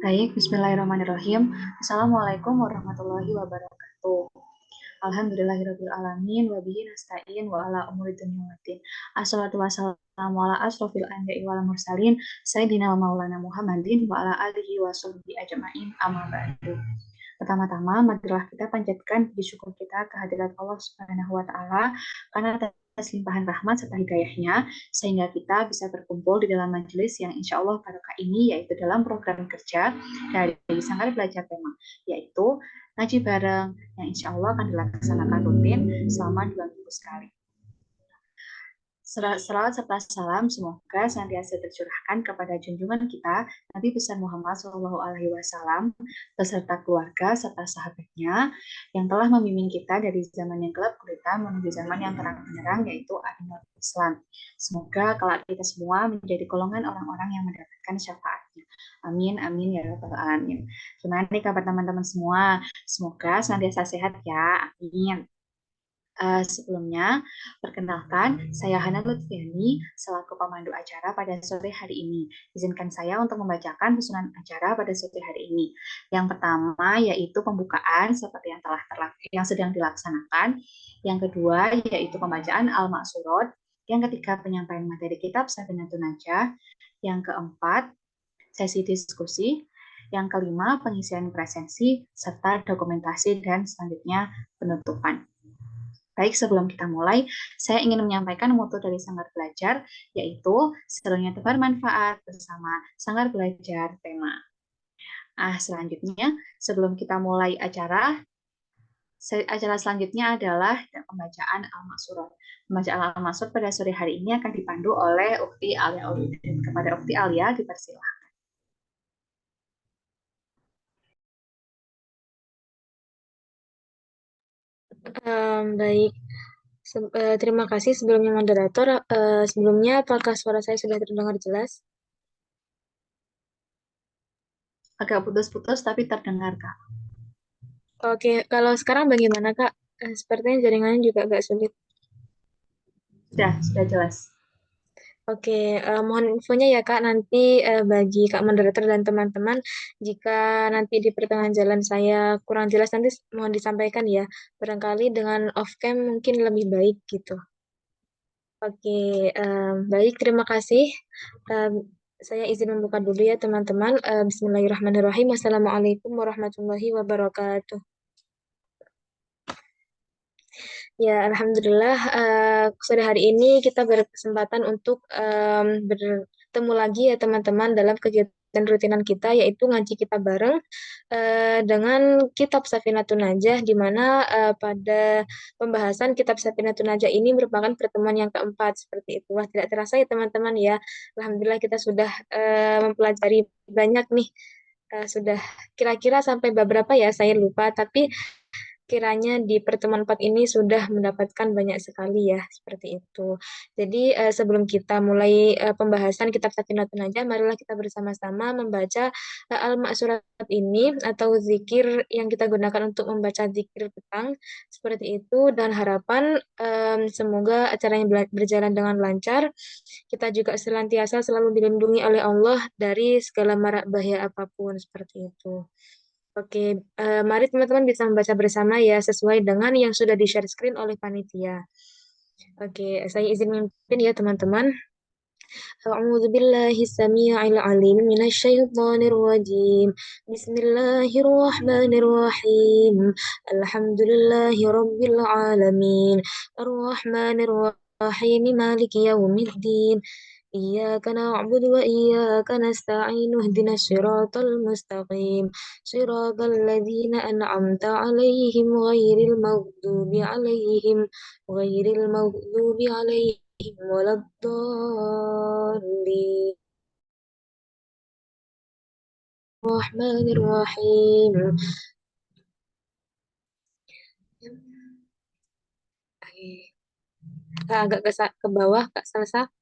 Baik, bismillahirrahmanirrahim. Assalamualaikum warahmatullahi wabarakatuh. Alhamdulillahirabbil alamin wa bihi nasta'in wa ala umuri dunya waddin. Assalatu wassalamu ala asrofil anbiya'i wal mursalin sayyidina wa maulana Muhammadin wa ala alihi wa sahbihi ajmain amma ba'du. Pertama-tama, marilah kita panjatkan puji syukur kita kehadirat Allah Subhanahu wa taala karena atas limpahan rahmat serta hidayahnya sehingga kita bisa berkumpul di dalam majelis yang insya Allah barokah ini, yaitu dalam program kerja dari Sanggar Belajar Tema, yaitu ngaji bareng yang insya Allah akan dilaksanakan rutin selama 2 minggu sekali. Salawat serta salam semoga senantiasa tercurahkan kepada junjungan kita Nabi besar Muhammad SAW beserta keluarga serta sahabatnya yang telah membimbing kita dari zaman yang gelap gulita menuju zaman yang terang benderang, yaitu agama Islam. Semoga kelak kita semua menjadi golongan orang-orang yang mendapatkan syafaatnya. Amin, amin ya rabbal alamin. Gimana nih kabar teman-teman semua? Semoga senantiasa sehat ya. Amin. Sebelumnya, perkenalkan, saya Hana Lutfiani selaku pemandu acara pada sore hari ini. Izinkan saya untuk membacakan susunan acara pada sore hari ini. Yang pertama yaitu pembukaan seperti yang sedang dilaksanakan. Yang kedua yaitu pembacaan Al-Ma'surat. Yang ketiga penyampaian materi kitab Safinatun Najah. Yang keempat sesi diskusi. Yang kelima pengisian presensi serta dokumentasi dan selanjutnya penutupan. Baik, sebelum kita mulai, saya ingin menyampaikan moto dari Sanggar Belajar, yaitu serunya tebar manfaat bersama Sanggar Belajar Tema. Selanjutnya, sebelum kita mulai acara selanjutnya adalah pembacaan Al-Ma'surat. Pembacaan Al-Ma'surat pada sore hari ini akan dipandu oleh Ukti Alia Aulidin. Kepada Ukti Alia, dipersilakan. Baik, terima kasih sebelumnya moderator. Sebelumnya, apakah suara saya sudah terdengar jelas? Agak putus-putus tapi terdengar, Kak. Oke, kalau sekarang bagaimana, Kak? Sepertinya jaringannya juga agak sulit. Sudah jelas. Oke, mohon infonya ya Kak, nanti bagi Kak moderator dan teman-teman, jika nanti di pertengahan jalan saya kurang jelas, nanti mohon disampaikan ya. Barangkali dengan off cam mungkin lebih baik gitu. Oke, baik, terima kasih. Em, saya izin membuka dulu ya teman-teman. Bismillahirrahmanirrahim. Wassalamualaikum warahmatullahi wabarakatuh. Ya, Alhamdulillah, sore hari ini kita berkesempatan untuk bertemu lagi ya teman-teman dalam kegiatan rutinan kita, yaitu ngaji kita bareng dengan Kitab Safinatun Najah, di mana pada pembahasan Kitab Safinatun Najah ini merupakan pertemuan yang keempat, seperti itu. Wah, tidak terasa ya teman-teman ya. Alhamdulillah kita sudah mempelajari banyak nih. Sudah kira-kira sampai beberapa ya, saya lupa, tapi kiranya di pertemuan 4 ini sudah mendapatkan banyak sekali ya, seperti itu. Jadi sebelum kita mulai pembahasan kitab Safinatun Najah, marilah kita bersama-sama membaca Al-Ma'surat ini atau zikir yang kita gunakan untuk membaca zikir petang, seperti itu. Dan harapan semoga acaranya berjalan dengan lancar. Kita juga senantiasa selalu dilindungi oleh Allah dari segala mara bahaya apapun, seperti itu. Oke, mari teman-teman bisa membaca bersama ya, sesuai dengan yang sudah di-share screen oleh panitia. Oke, saya izin memimpin ya teman-teman. أعوذ بالله السميع العليم من الشيطان الرجيم بسم الله الرحمن الرحيم الحمد لله رب العالمين الرحمن الرحيم مالك يوم الدين إياك نعبد وإياك نستعين اهدنا الصراط المستقيم صراط الذين أنعمت عليهم غير المغضوب عليهم ولا الضالين الرحمن الرحيم agak ke bawah Kak Salsa.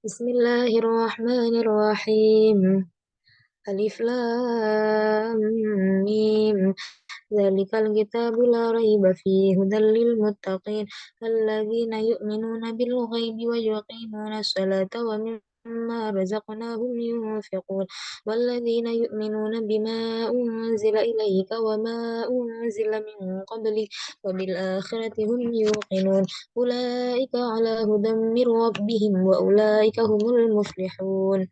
Bismillahirrahmanirrahim. Alif Lam Mim. ذلك الكتاب لا ريب فيه هدى للمتقين الذين يؤمنون بالغيب ويقيمون الصلاة ومما رزقناهم ينفقون والذين يؤمنون بما أنزل إليك وما أنزل من قبلك وبالآخرة هم يوقنون أولئك على هدى من ربهم وأولئك هم المفلحون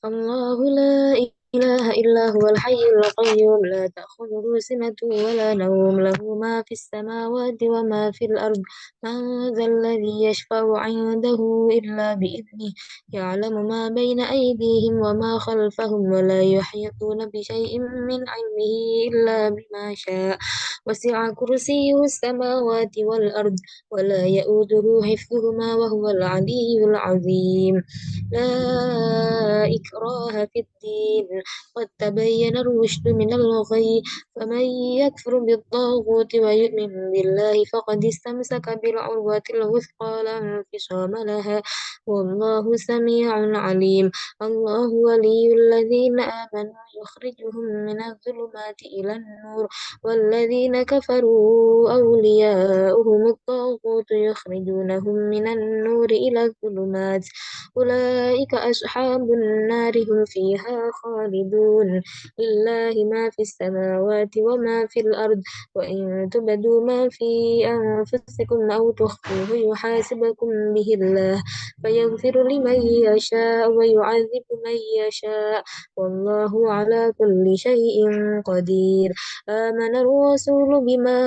الله لا إله إلا هو الحي القيوم لا تأخذه سنة ولا نوم له ما في السماوات وما في الأرض من ذا الذي يشفع عنده إلا بإذنه يعلم ما بين أيديهم وما خلفهم ولا يحيطون بشيء من علمه إلا بما شاء وسع كرسيه السماوات والأرض ولا يؤوده حفظهما وهو العلي العظيم لا إكراه في الدين قد تبين الرشد من الغي فمن يكفر بالطاغوت ويؤمن بالله فقد استمسك بالعروة الوثقى لا انفصام لها والله سميع عليم الله ولي الذين آمنوا يخرجهم من الظلمات إلى النور والذين كفروا أولياؤهم الطاغوت يخرجونهم من النور إلى الظلمات أولئك أصحاب النار هم فيها خالدون لله ما في السماوات وما في الأرض وإن تبدوا ما في أنفسكم أو تخفوه يحاسبكم به الله فيغفر لمن يشاء ويعذب من يشاء والله على كل شيء قدير آمن الرسول بما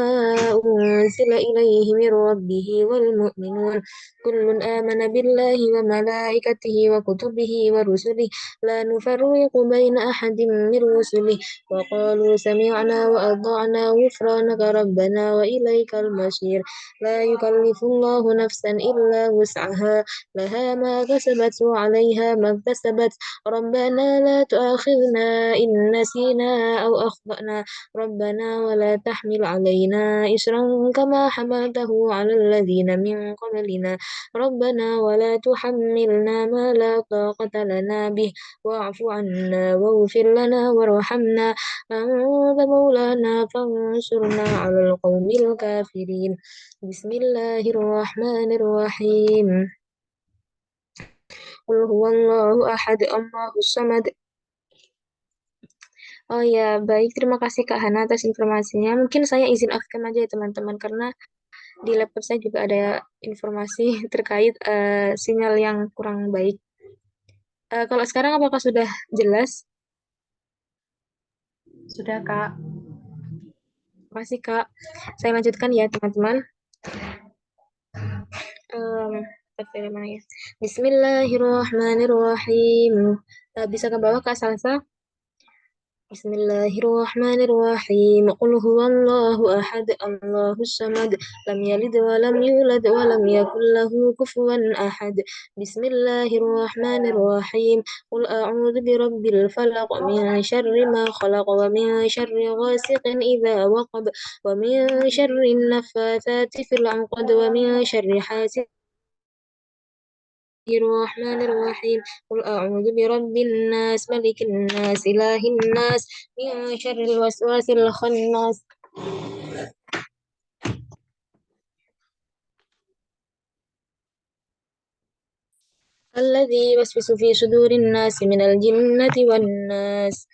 أنزل إليه من ربه والمؤمنون كل آمن بالله وملائكته وكتبه ورسله لا نفرق بين أحد من رسله وقالوا سمعنا وأطعنا غفرانك ربنا وإليك المصير لا يكلف الله نفسا إلا وسعها لها ما كسبت وعليها ما اكتسبت ربنا لا تؤاخذنا إن نسينا أو أخطأنا ربنا ولا تحمل علينا إسرا كما حملته على الذين من قبلنا ربنا ولا تحملنا ما لا طاقة لنا به واعف عنا واغفر لنا وارحمنا أنت مولانا فانصرنا على القوم الكافرين بسم الله الرحمن الرحيم قل هو الله أحد الله الصمد. Oh ya, baik. Terima kasih Kak Hana atas informasinya. Mungkin saya izin off-cam aja ya teman-teman, karena di laptop saya juga ada informasi terkait sinyal yang kurang baik. Kalau sekarang apakah sudah jelas? Sudah, Kak. Terima kasih Kak. Saya lanjutkan ya teman-teman. Um, ya? Bismillahirrahmanirrahim. Bisa ke bawah Kak Salsa? بسم الله الرحمن الرحيم قل هو الله أحد الله الصمد لم يلد ولم يولد ولم يكن له كفوا أحد بسم الله الرحمن الرحيم قل أعوذ برب الفلق من شر ما خلق ومن شر غاسق إذا وقب ومن شر النفاثات في العقد ومن شر حاسد الرحمن الرحيم قل أعوذ برب الناس ملك الناس إله الناس من شر الوسواس الخناس الذي يوسوس في صدور الناس من الجنة والناس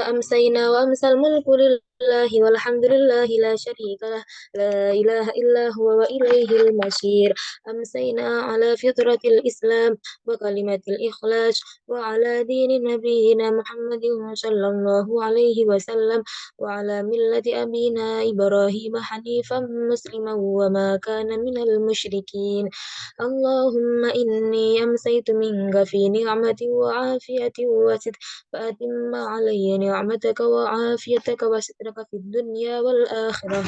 أمسينا وأمسى الملك لله والحمد لله لا شريك له لا إله إلا هو وإليه المصير أمسينا على فطرة الإسلام وكلمة الإخلاص وعلى دين نبينا محمد صلى الله عليه وسلم وعلى ملة أبينا إبراهيم حنيفا مسلما وما كان من المشركين اللهم إني أمسيت منك في نعمة وعافية وستر فأتم علي نعمتك وعافيتك وسترك في الدنيا والآخرة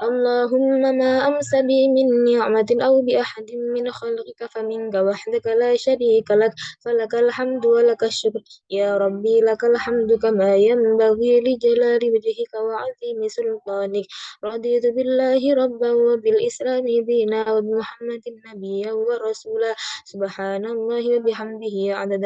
اللهم ما أمس بي من نعمة أو بأحد من خلقك فمنك وحدك لا شريك لك فلك الحمد ولك الشكر يا ربي لك الحمد كما ينبغي لجلال وجهك وعظيم سلطانك رضيت بالله ربا وبالإسلام دينا وبمحمد نبيا ورسولا سبحان الله وبحمده عدد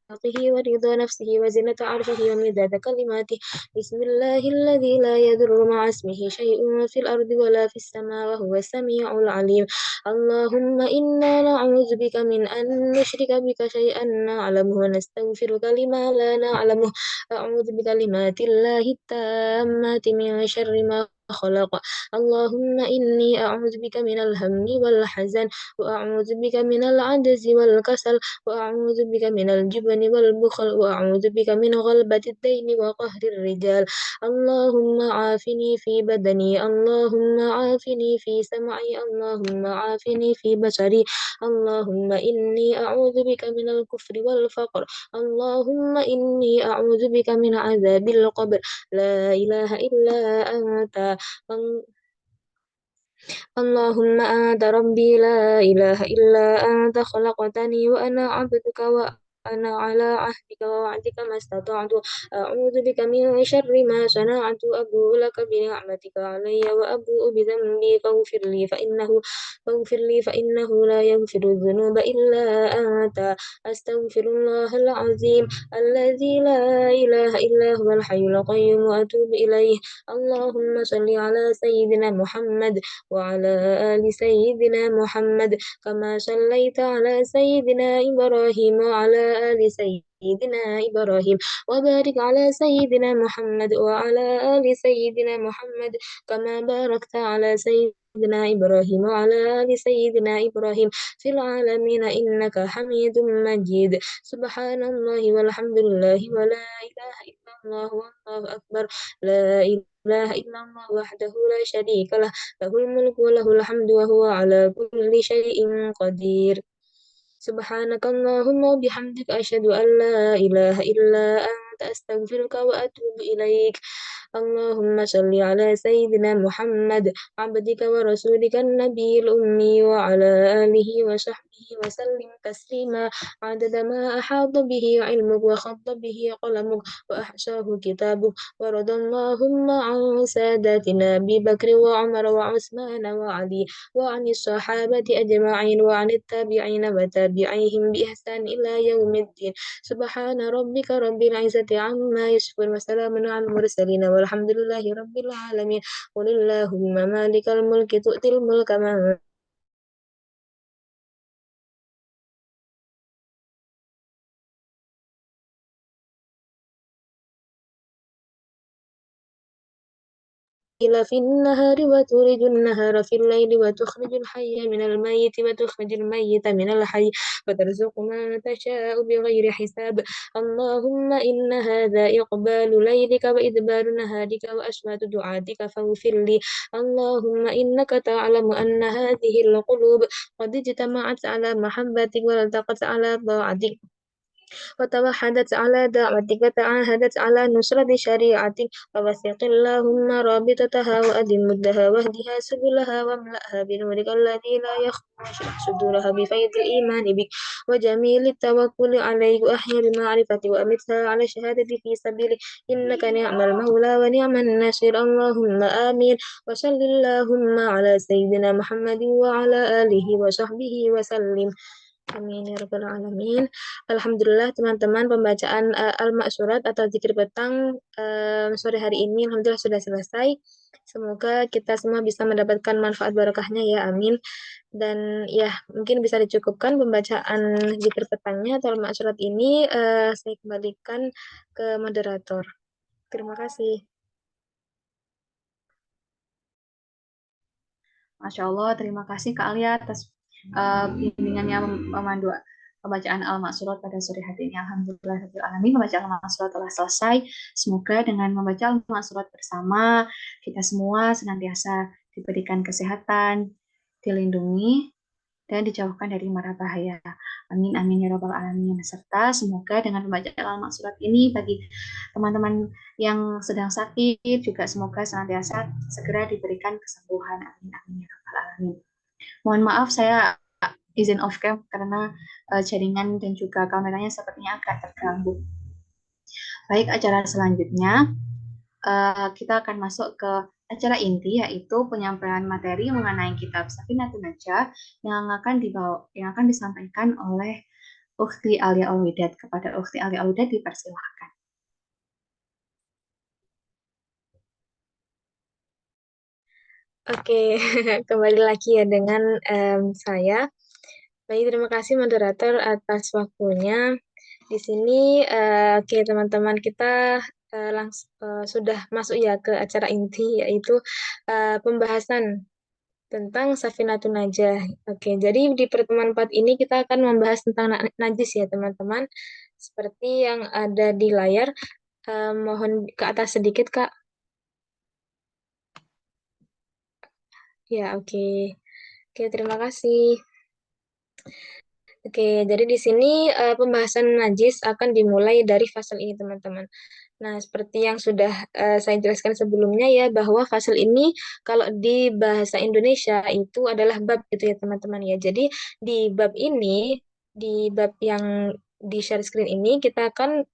خلقه ورضا نفسه وزنة عرشه ومداد كلماته. بسم الله الذي لا يضر مع اسمه شيء في الأرض ولا في السماء وهو السميع العليم. اللهم إنا نعوذ بك من أن نشرك بك شيئا نعلمه ونستغفرك لما لا نعلمه. أعوذ بكلمات الله التامات من شر ما خلق. اللهم إني أعوذ بك من الهم والحزن، وأعوذ بك من العجز والكسل، وأعوذ بك من الجبن والبخل، وأعوذ بك من غلبة الدين وقهر الرجال. اللهم عافني في بدني، اللهم عافني في سمعي، اللهم عافني في بصري. اللهم إني أعوذ بك من الكفر والفقر. اللهم إني أعوذ بك من عذاب القبر. لا إله إلا أنت. اللهم أنت ربي لا إله إلا أنت، خلقتني وأنا عبدك وأنا على عهدك ووعدك ما استطعت. أعوذ بك من شر ما صنعت. أبوء لك بنعمتك علي وأبوء بذنبي فاغفر لي فإنه لا يغفر الذنوب إلا أنت. أستغفر الله العظيم الذي لا إله إلا هو الحي القيوم وأتوب إليه. اللهم صل على سيدنا محمد وعلى آل سيدنا محمد كما صليت على سيدنا إبراهيم وعلى آل سيدنا إبراهيم. وبارك على سيدنا محمد وعلى آل سيدنا محمد كما باركت على سيدنا إبراهيم وعلى آل سيدنا إبراهيم في العالمين إنك حميد مجيد. سبحان الله والحمد لله ولا إله إلا الله والله أكبر. لا إله إلا الله وحده لا شريك له، له الملك وله الحمد وهو على كل شيء قدير. سبحانك اللهم وبحمدك أشهد أن لا إله إلا أنت، أستغفرك وأتوب إليك. اللهم صل على سيدنا محمد عبدك ورسولك النبي الأمي وعلى آله وصحبه وسلم تسليما عدد ما أحاط به علمك وخط به قلمك وأحصاه كتابك. ورضى اللهم عن ساداتنا أبي بكر وعمر وعثمان وعلي وعن الصحابة أجمعين وعن التابعين وتابعيهم بإحسان إلى يوم الدين. سبحان ربك رب العزة عما يصفون وسلام على المرسلين والحمد لله رب العالمين. قل اللهم مالك الملك تؤتي الملك من الليل في النهار وتولج النهار في الليل وتخرج الحي من الميت وتخرج الميت من الحي وترزق من تشاء بغير حساب. اللهم إن هذا إقبال ليلك وإدبار نهارك وأشمات دعاتك فاغفر لي. اللهم إنك تعلم أن هذه القلوب قد اجتمعت على محبتك والتقت على طاعتك وتوحدت على دعوتك وتعاهدت على نصرة شريعتك. فوثق اللهم رابطتها وأدم مدها واهدها سبلها واملأها بنورك الذي لا يخفى واشرح صدورها بفيض الإيمان بك وجميل التوكل عليك وأحيا بمعرفتك وأمتها على الشهادة في سبيلك إنك نعم المولى ونعم النصير. اللهم آمين. وصل اللهم على سيدنا محمد وعلى آله وصحبه وسلم. Amin ya rabbal alamin. Alhamdulillah teman-teman pembacaan Al-Ma'surat atau zikir petang sore hari ini alhamdulillah sudah selesai. Semoga kita semua bisa mendapatkan manfaat barokahnya ya amin. Dan ya mungkin bisa dicukupkan pembacaan zikir petangnya atau Al-Ma'surat ini saya kembalikan ke moderator. Terima kasih. Masya Allah, terima kasih Kak Alia atas bimbingannya memandu pembacaan Al-Ma'surat pada sore hari ini. Alhamdulillah, alamin pembacaan Al-Ma'surat telah selesai. Semoga dengan membaca Al-Ma'surat bersama, kita semua senantiasa diberikan kesehatan, dilindungi, dan dijauhkan dari mara bahaya. Amin, amin ya rabbal alamin. Serta semoga dengan pembacaan Al-Ma'surat ini bagi teman-teman yang sedang sakit juga semoga senantiasa segera diberikan kesembuhan. Amin, amin ya rabbal alamin. Mohon maaf saya izin off cam karena jaringan dan juga kameranya sepertinya agak terganggu. Baik, acara selanjutnya kita akan masuk ke acara inti yaitu penyampaian materi mengenai kitab Safinatun Najah yang akan disampaikan oleh Ukhti Alia Alwidat. Kepada Ukhti Alia Alwidat dipersilahkan. Oke, kembali lagi ya dengan saya. Baik, terima kasih moderator atas waktunya. Di sini, oke teman-teman kita sudah masuk ya ke acara inti yaitu pembahasan tentang Safinatun Najah. Oke, jadi di pertemuan 4 ini kita akan membahas tentang najis ya teman-teman. Seperti yang ada di layar, mohon ke atas sedikit Kak. Ya, oke. Oke, terima kasih. Oke, jadi di sini pembahasan najis akan dimulai dari fasal ini, teman-teman. Nah, seperti yang sudah saya jelaskan sebelumnya ya, bahwa fasal ini kalau di bahasa Indonesia itu adalah bab gitu ya, teman-teman ya. Jadi di bab ini, di bab yang di share screen ini, kita akan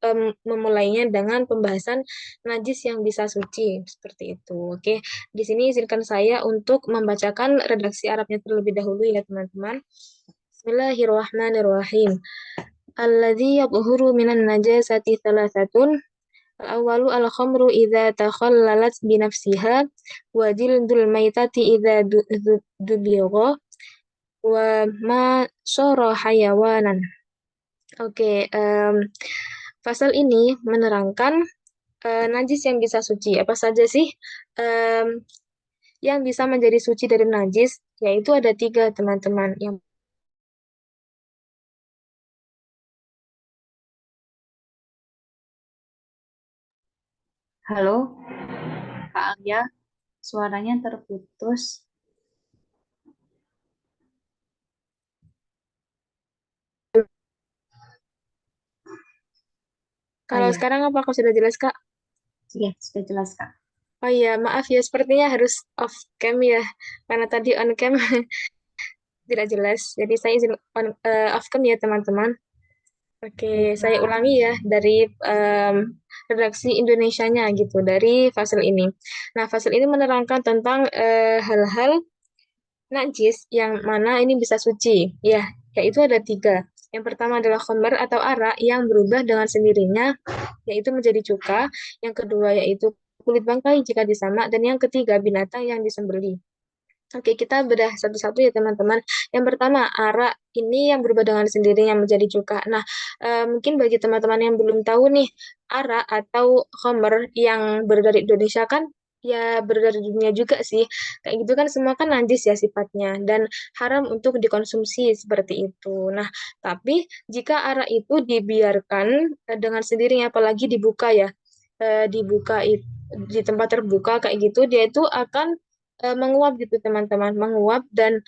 memulainya dengan pembahasan najis yang bisa suci, seperti itu. Oke, di sini izinkan saya untuk membacakan redaksi Arabnya terlebih dahulu ya, teman-teman. Bismillahirrahmanirrahim. Alladzi yadhhuru minan najasati thalathatun. Al-awwalu al-khamru idza takhallalat bi nafsiha wa jildul maitati idza dubigha wa ma syara hayawanan. Oke, pasal ini menerangkan najis yang bisa suci. Apa saja sih em, yang bisa menjadi suci dari najis? Yaitu ada tiga, teman-teman. Yang Halo, Kak Alia, suaranya terputus. Oh kalau iya, sekarang apakah sudah jelas, Kak? iya sudah jelas Kak. Oh iya, maaf ya, sepertinya harus off cam ya, karena tadi on cam tidak jelas. Jadi saya izin off cam ya, teman-teman. Oke, saya Baiklah. ulangi ya dari redaksi Indonesianya gitu, dari fasal ini. Nah, fasal ini menerangkan tentang hal-hal najis yang mana ini bisa suci. Ya, yaitu ada tiga. Yang pertama adalah khamr atau arak yang berubah dengan sendirinya, yaitu menjadi cuka. Yang kedua yaitu kulit bangkai jika disamak. Dan yang ketiga binatang yang disembelih. Oke, kita bedah satu-satu ya teman-teman. Yang pertama, arak ini yang berubah dengan sendirinya menjadi cuka. Nah, mungkin bagi teman-teman yang belum tahu nih, arak atau khamr yang berada di Indonesia kan ya berada di dunia juga sih. Kayak gitu kan semua kan najis ya sifatnya dan haram untuk dikonsumsi seperti itu. Nah, tapi jika arak itu dibiarkan dengan sendirinya apalagi dibuka ya, dibuka di tempat terbuka kayak gitu, dia itu akan menguap gitu teman-teman, menguap dan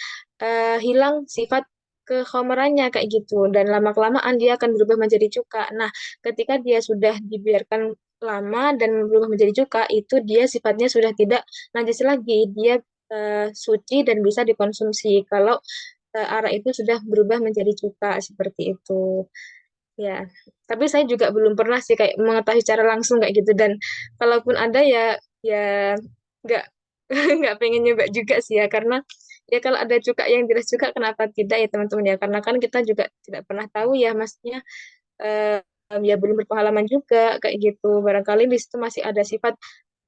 hilang sifat kekhomerannya kayak gitu dan lama-kelamaan dia akan berubah menjadi cuka. Nah, ketika dia sudah dibiarkan lama dan berubah menjadi cuka, itu dia sifatnya sudah tidak najis lagi, dia suci dan bisa dikonsumsi. Kalau arak itu sudah berubah menjadi cuka seperti itu. Ya, tapi saya juga belum pernah sih kayak mengetahui secara langsung kayak gitu dan kalaupun ada ya ya nggak nggak pengen nyoba juga sih ya karena ya kalau ada cuka yang jelas juga kenapa tidak ya teman-teman ya karena kan kita juga tidak pernah tahu ya maksudnya eh, ya belum berpengalaman juga kayak gitu barangkali di situ masih ada sifat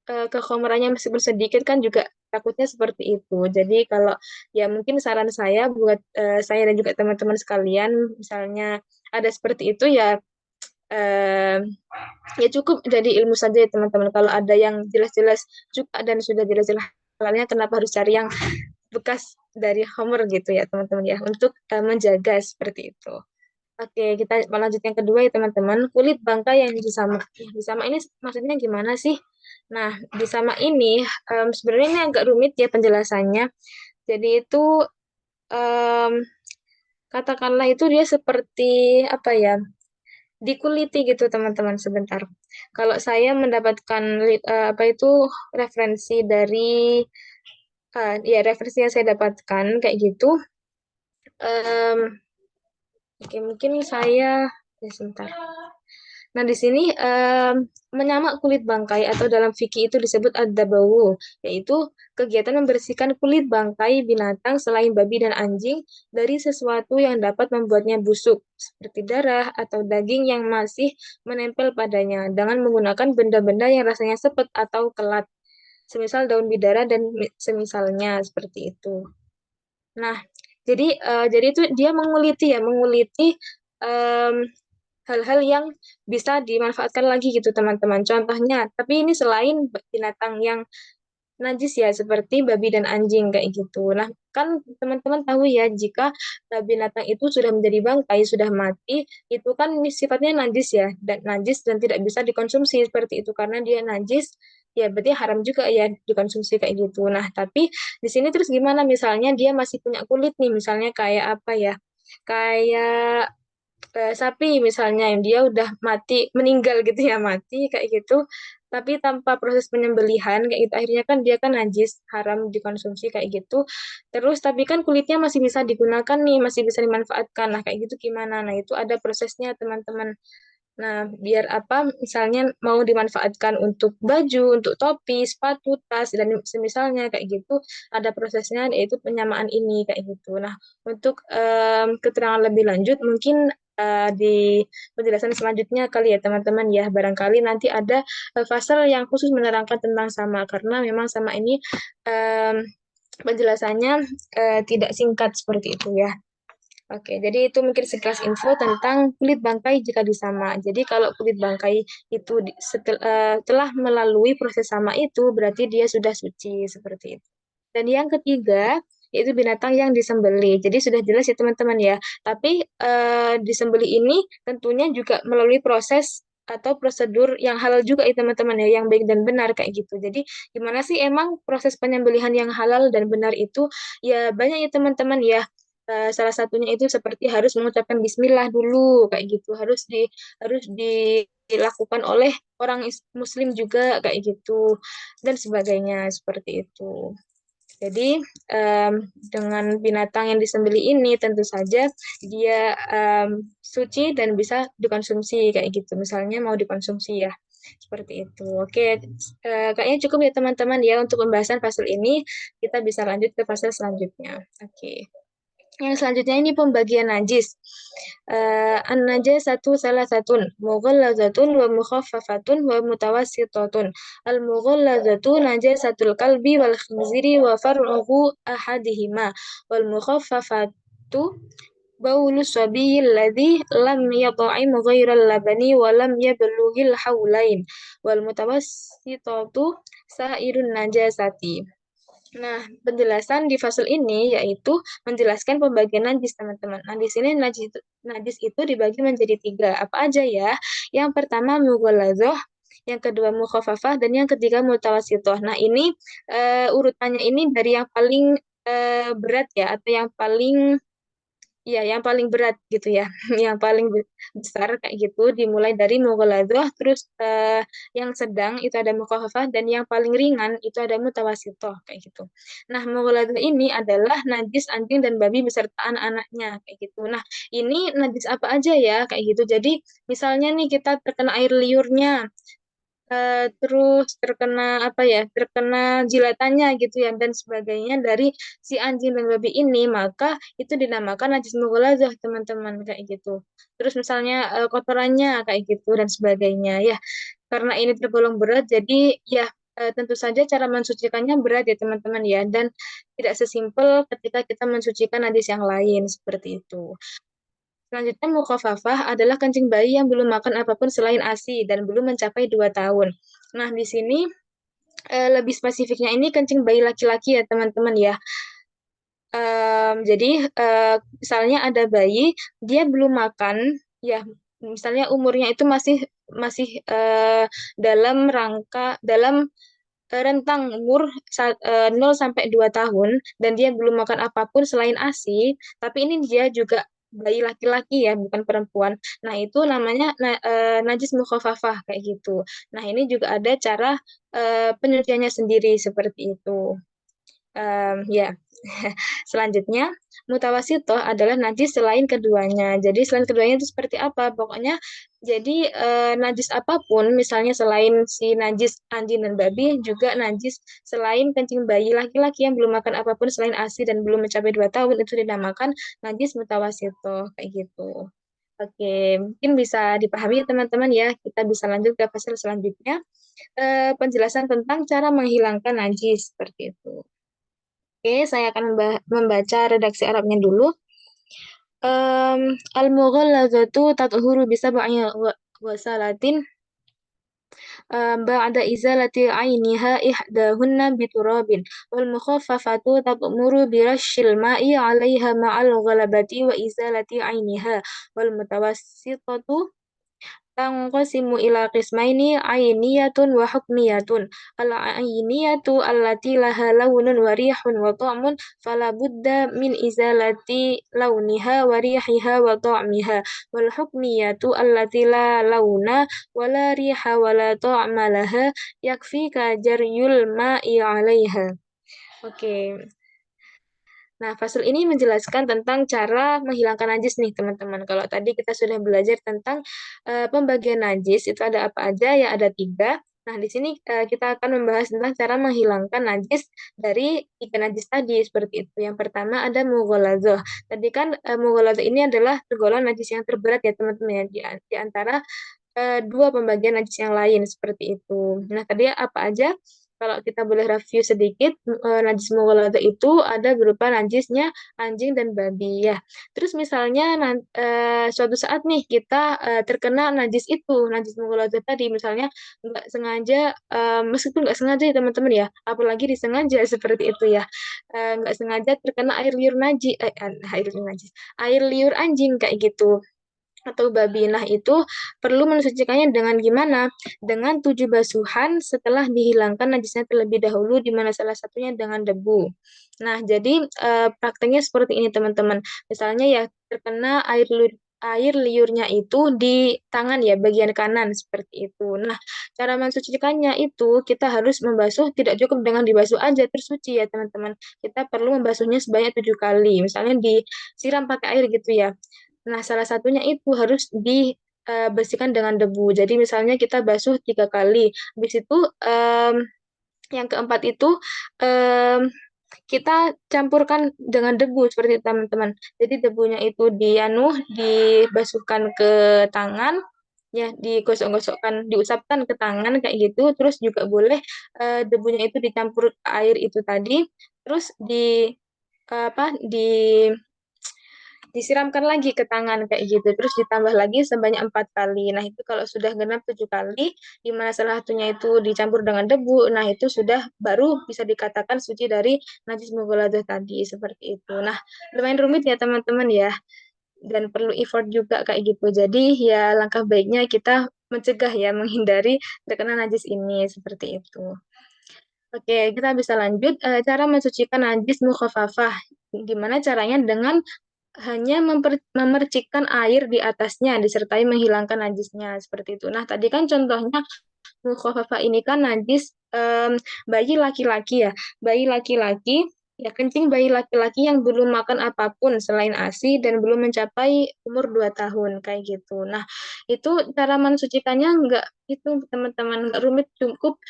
kekhomerannya meskipun sedikit kan juga takutnya seperti itu. Jadi kalau ya mungkin saran saya buat saya dan juga teman-teman sekalian, misalnya ada seperti itu ya eh, ya cukup jadi ilmu saja ya teman-teman. Kalau ada yang jelas-jelas juga dan sudah jelas-jelas halalnya, kenapa harus cari yang bekas dari Homer gitu ya teman-teman ya untuk menjaga seperti itu. Oke, kita lanjut yang kedua ya teman-teman. Kulit bangkai yang disamak. Yang disamak ini maksudnya gimana sih? Nah, disamak ini sebenarnya ini agak rumit ya penjelasannya. Jadi itu em, katakanlah itu dia seperti apa ya? Dikuliti gitu teman-teman sebentar. Kalau saya mendapatkan apa itu referensi dari ya referensi yang saya dapatkan kayak gitu. Em, oke, mungkin saya ya sebentar. Nah, di sini menyamak kulit bangkai atau dalam fikih itu disebut ad-dabawu, yaitu kegiatan membersihkan kulit bangkai binatang selain babi dan anjing dari sesuatu yang dapat membuatnya busuk, seperti darah atau daging yang masih menempel padanya, dengan menggunakan benda-benda yang rasanya sepet atau kelat, semisal daun bidara dan semisalnya seperti itu. Nah, jadi itu dia menguliti em, hal-hal yang bisa dimanfaatkan lagi gitu teman-teman. Contohnya, tapi ini selain binatang yang najis ya, seperti babi dan anjing kayak gitu. Nah, kan teman-teman tahu ya, jika binatang itu sudah menjadi bangkai, sudah mati, itu kan sifatnya najis ya, dan najis dan tidak bisa dikonsumsi seperti itu karena dia najis. Ya, berarti haram juga ya dikonsumsi kayak gitu. Nah, tapi di sini terus gimana misalnya dia masih punya kulit nih, misalnya kayak apa ya? Kayak sapi misalnya yang dia udah mati meninggal gitu ya, mati kayak gitu tapi tanpa proses penyembelihan kayak gitu, akhirnya kan dia kan najis, haram dikonsumsi kayak gitu. Terus tapi kan kulitnya masih bisa digunakan nih, masih bisa dimanfaatkan. Nah kayak gitu gimana? Nah itu ada prosesnya teman-teman. Nah, biar apa? Misalnya mau dimanfaatkan untuk baju, untuk topi, sepatu, tas, dan semisalnya kayak gitu, ada prosesnya yaitu penyamaan ini kayak gitu. Nah, untuk keterangan lebih lanjut mungkin di penjelasan selanjutnya kali ya teman-teman ya. Barangkali nanti ada pasal yang khusus menerangkan tentang sama karena memang sama ini em, penjelasannya tidak singkat seperti itu ya. Oke, jadi itu mungkin sekilas info tentang kulit bangkai jika disama. Jadi kalau kulit bangkai itu telah melalui proses sama itu, berarti dia sudah suci seperti itu. Dan yang ketiga, yaitu binatang yang disembelih. Jadi sudah jelas ya teman-teman ya. Tapi disembelih ini tentunya juga melalui proses atau prosedur yang halal juga ya teman-teman ya, yang baik dan benar kayak gitu. Jadi gimana sih emang proses penyembelihan yang halal dan benar itu? Ya banyak ya teman-teman ya. Salah satunya itu seperti harus mengucapkan bismillah dulu kayak gitu, harus dilakukan oleh orang muslim juga kayak gitu dan sebagainya seperti itu. Jadi dengan binatang yang disembelih ini tentu saja dia suci dan bisa dikonsumsi kayak gitu. Misalnya mau dikonsumsi ya. Seperti itu. Oke, kayaknya cukup ya teman-teman ya untuk pembahasan pasal ini. Kita bisa lanjut ke pasal selanjutnya. Oke. Yang selanjutnya ini pembagian najis. An-najasatu salasatun, mughallazatun wa mukhaffafatun wa mutawassitatun. Al-mughallazatu najasatul kalbi wal khinziri wa far'uhu ahadihima wal mukhaffafatu baulu sabiyyi alladhi lam yat'im ghairal labani wa lam yablughil haulain wal mutawassitatu sairun najasati. Nah, penjelasan di fasal ini yaitu menjelaskan pembagian najis, teman-teman. Nah, di sini najis itu dibagi menjadi tiga. Apa aja ya? Yang pertama mughaladzah, yang kedua mukhafafah, dan yang ketiga mutawasitoh. Nah, ini urutannya ini dari yang paling berat ya, atau yang paling iya, yang paling berat gitu ya, yang paling besar kayak gitu, dimulai dari mughaladzah, terus yang sedang itu ada mukhafafah, dan yang paling ringan itu ada mutawasitoh kayak gitu. Nah, mughaladzah ini adalah najis anjing dan babi beserta anak-anaknya kayak gitu. Nah, ini najis apa aja ya kayak gitu. Jadi, misalnya nih kita terkena air liurnya, terus terkena apa ya, terkena jilatannya gitu ya dan sebagainya dari si anjing dan babi ini, maka itu dinamakan najis mughaladzah teman-teman kayak gitu. Terus misalnya kotorannya kayak gitu dan sebagainya ya, karena ini tergolong berat jadi ya tentu saja cara mensucikannya berat ya teman-teman ya, dan tidak sesimpel ketika kita mensucikan najis yang lain seperti itu. Selanjutnya, mukhaffafah adalah kencing bayi yang belum makan apapun selain ASI dan belum mencapai 2 tahun. Nah, di sini lebih spesifiknya ini kencing bayi laki-laki ya, teman-teman ya. Jadi, misalnya ada bayi, dia belum makan, ya, misalnya umurnya itu masih masih dalam rentang umur 0 sampai 2 tahun dan dia belum makan apapun selain ASI, tapi ini dia juga bayi laki-laki ya, bukan perempuan. Nah, itu namanya najis mukhafafah kayak gitu. Nah, ini juga ada cara penyuciannya sendiri seperti itu. Ya, selanjutnya mutawasitoh adalah najis selain keduanya. Jadi selain keduanya itu seperti apa? Pokoknya jadi najis apapun, misalnya selain si najis anjing dan babi, juga najis selain kencing bayi laki-laki yang belum makan apapun selain ASI dan belum mencapai 2 tahun itu dinamakan najis mutawasitoh kayak gitu. Oke, mungkin bisa dipahami ya teman-teman ya. Kita bisa lanjut ke pasal selanjutnya. Penjelasan tentang cara menghilangkan najis seperti itu. Oke, saya akan membaca redaksi Arabnya dulu. Al-mughallazatu tathuru bisab'i ghasalatin ba'da izalati 'ainiha ihdahunna biturabin wal mukhaffafatu tatmuru birashil ma'i 'alaiha ma'al ghalabati wa izalati 'ainiha wal mutawassitatu tanqasimu ila qismaini ainiyatun wa hukmiyatun. Al-ainiyatu allati laha launun wa rihun wa ta'mun fala budda min izalati launiha wa rihiha wa ta'miha. Wal hukmiyatu allati la launa wa la riha wa la ta'ma laha yakfika jaryul ma'i 'alaiha. Oke. Nah, fasal ini menjelaskan tentang cara menghilangkan najis nih, teman-teman. Kalau tadi kita sudah belajar tentang pembagian najis, itu ada apa aja? Ya, ada tiga. Nah, di sini kita akan membahas tentang cara menghilangkan najis dari tiga najis tadi, seperti itu. Yang pertama ada mughaladzah. Tadi kan mughaladzah ini adalah tergolong najis yang terberat ya, teman-teman, ya, di antara dua pembagian najis yang lain, seperti itu. Nah, tadi apa aja? Kalau kita boleh review sedikit, najis mughaladha itu ada berupa najisnya anjing dan babi ya. Terus misalnya suatu saat nih kita terkena najis itu, najis mughaladha tadi, misalnya nggak sengaja, meskipun nggak sengaja ya teman-teman ya, apalagi disengaja seperti itu ya, nggak sengaja terkena air liur najis, air liur anjing kayak gitu atau babi. Nah, itu perlu mensucikannya dengan gimana? Dengan 7 basuhan setelah dihilangkan najisnya terlebih dahulu, di mana salah satunya dengan debu. Nah, jadi prakteknya seperti ini, teman-teman. Misalnya ya, terkena air liurnya itu di tangan ya, bagian kanan, seperti itu. Nah, cara mensucikannya itu kita harus membasuh, tidak cukup dengan dibasuh aja tersuci ya, teman-teman. Kita perlu membasuhnya sebanyak 7 kali. Misalnya disiram pakai air gitu ya. Nah, salah satunya itu harus dibersihkan dengan debu. Jadi misalnya kita basuh 3 kali. Habis itu yang keempat itu em, kita campurkan dengan debu seperti itu, teman-teman. Jadi debunya itu dibasuhkan ke tangan, ya digosok-gosokkan, diusapkan ke tangan kayak gitu. Terus juga boleh debunya itu dicampur air itu tadi. Terus disiramkan lagi ke tangan kayak gitu, terus ditambah lagi sebanyak 4 kali. Nah, itu kalau sudah genap 7 kali, di mana salah satunya itu dicampur dengan debu, nah itu sudah baru bisa dikatakan suci dari najis mughaladhah tadi, seperti itu. Nah, lumayan rumit ya teman-teman ya, dan perlu effort juga kayak gitu. Jadi ya langkah baiknya kita mencegah ya, menghindari terkena najis ini, seperti itu. Oke, kita bisa lanjut. Cara mensucikan najis mukhafafah. Gimana caranya? Dengan hanya memercikkan air di atasnya disertai menghilangkan najisnya seperti itu. Nah, tadi kan contohnya mukhafafa ini kan najis bayi laki-laki ya. Bayi laki-laki ya, kencing bayi laki-laki yang belum makan apapun selain ASI dan belum mencapai umur 2 tahun kayak gitu. Nah, itu cara mensucikannya enggak itu teman-teman, enggak rumit, cukup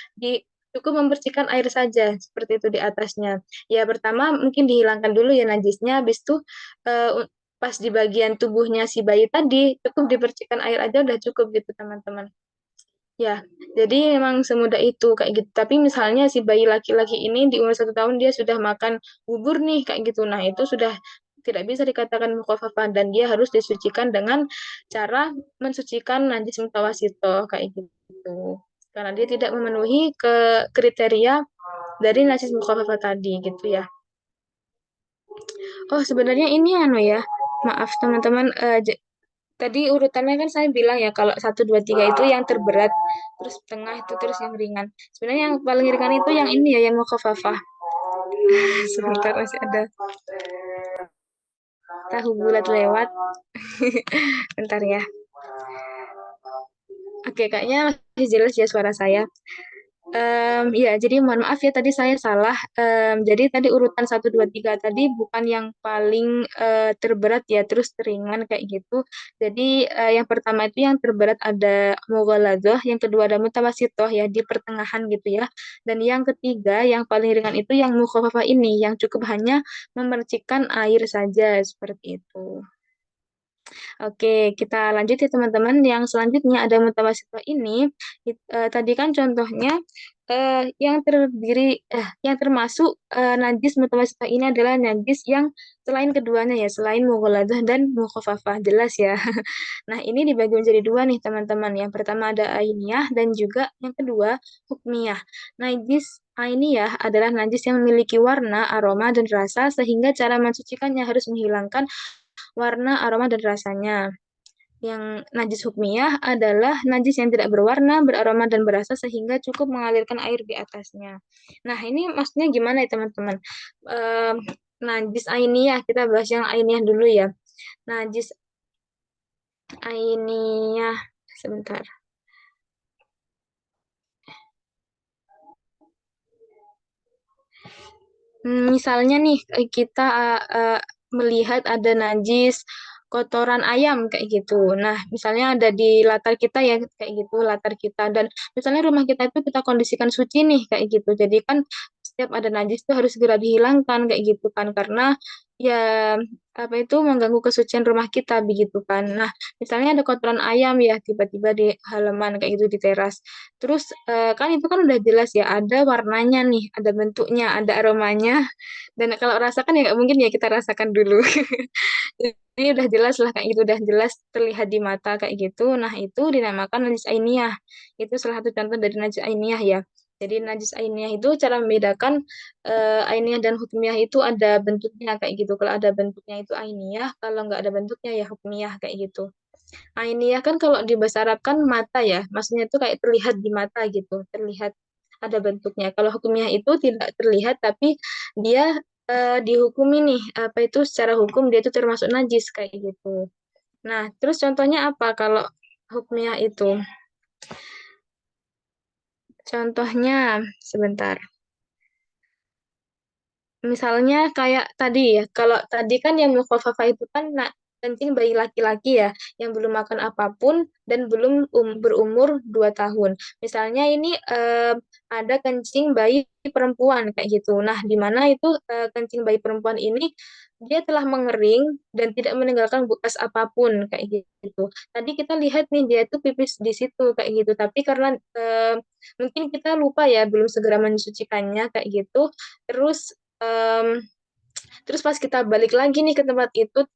membersihkan air saja seperti itu di atasnya. Ya, pertama mungkin dihilangkan dulu ya najisnya, habis itu pas di bagian tubuhnya si bayi tadi cukup dipercikan air aja udah cukup gitu, teman-teman. Ya, jadi memang semudah itu kayak gitu. Tapi misalnya si bayi laki-laki ini di umur 1 tahun dia sudah makan bubur nih kayak gitu. Nah, itu sudah tidak bisa dikatakan mukhafafah dan dia harus disucikan dengan cara mensucikan najis mutawasito kayak gitu. Karena dia tidak memenuhi kriteria dari najis mukhafafah tadi gitu ya. Oh, sebenarnya ini ya. Maaf teman-teman, tadi urutannya kan saya bilang ya kalau 1, 2, 3 itu yang terberat, terus tengah itu terus yang ringan. Sebenarnya yang paling ringan itu yang ini ya, yang mukhafafah. Sebentar, masih ada tahu bulat lewat. Bentar ya. Oke, kayaknya masih jelas ya suara saya. Ya, jadi mohon maaf ya tadi saya salah. Jadi tadi urutan 1, 2, 3 tadi bukan yang paling terberat ya, terus teringan kayak gitu. Jadi yang pertama itu yang terberat ada mughaladhah, yang kedua ada mutawassithah ya di pertengahan gitu ya. Dan yang ketiga yang paling ringan itu yang mukhafafah ini, yang cukup hanya memercikkan air saja seperti itu. Oke, kita lanjut ya teman-teman. Yang selanjutnya ada mutawasito ini. Tadi kan contohnya yang termasuk najis mutawasito ini adalah najis yang selain keduanya ya, selain mughaladah dan mukhafafah, jelas ya. Nah, ini dibagi menjadi dua nih teman-teman. Yang pertama ada ainiyah dan juga yang kedua hukmiyah. Najis ainiyah adalah najis yang memiliki warna, aroma, dan rasa sehingga cara mensucikannya harus menghilangkan warna, aroma, dan rasanya. Yang najis hukmiyah adalah najis yang tidak berwarna, beraroma, dan berasa sehingga cukup mengalirkan air di atasnya. Nah, ini maksudnya gimana ya teman-teman? Ehm, Najis ainiyah, kita bahas yang ainiyah dulu ya. Najis ainiyah, sebentar. Misalnya nih kita melihat ada najis kotoran ayam kayak gitu. Nah, misalnya ada di latar kita ya kayak gitu, latar kita dan misalnya rumah kita itu kita kondisikan suci nih kayak gitu. Jadi kan setiap ada najis itu harus segera dihilangkan kayak gitu kan karena ya apa itu mengganggu kesucian rumah kita begitu kan. Nah, misalnya ada kotoran ayam ya tiba-tiba di halaman kayak gitu di teras. Terus kan itu kan udah jelas ya, ada warnanya nih, ada bentuknya, ada aromanya. Dan kalau rasakan ya nggak mungkin ya kita rasakan dulu. Ini udah jelas lah kayak gitu, udah jelas terlihat di mata kayak gitu. Nah, itu dinamakan najis ainiyah. Itu salah satu contoh dari najis ainiyah ya. Jadi najis ainiyah itu cara membedakan ainiyah dan hukmiyah itu ada bentuknya kayak gitu. Kalau ada bentuknya itu ainiyah, kalau nggak ada bentuknya ya hukmiyah kayak gitu. Ainiyah kan kalau di bahasa Arab kan mata ya, maksudnya itu kayak terlihat di mata gitu, terlihat ada bentuknya. Kalau hukumnya itu tidak terlihat, tapi dia dihukumi nih, apa itu secara hukum dia itu termasuk najis kayak gitu. Nah, terus contohnya apa kalau hukumnya itu? Contohnya, sebentar. Misalnya kayak tadi ya, kalau tadi kan yang mukhafafa itu kan kencing bayi laki-laki ya, yang belum makan apapun dan belum berumur 2 tahun. Misalnya ini ada kencing bayi perempuan kayak gitu. Nah, di mana itu kencing bayi perempuan ini dia telah mengering dan tidak meninggalkan bekas apapun kayak gitu. Tadi kita lihat nih dia tuh pipis di situ kayak gitu, tapi karena mungkin kita lupa ya belum segera mensucikannya kayak gitu. Terus Em, terus pas kita balik lagi nih ke tempat itu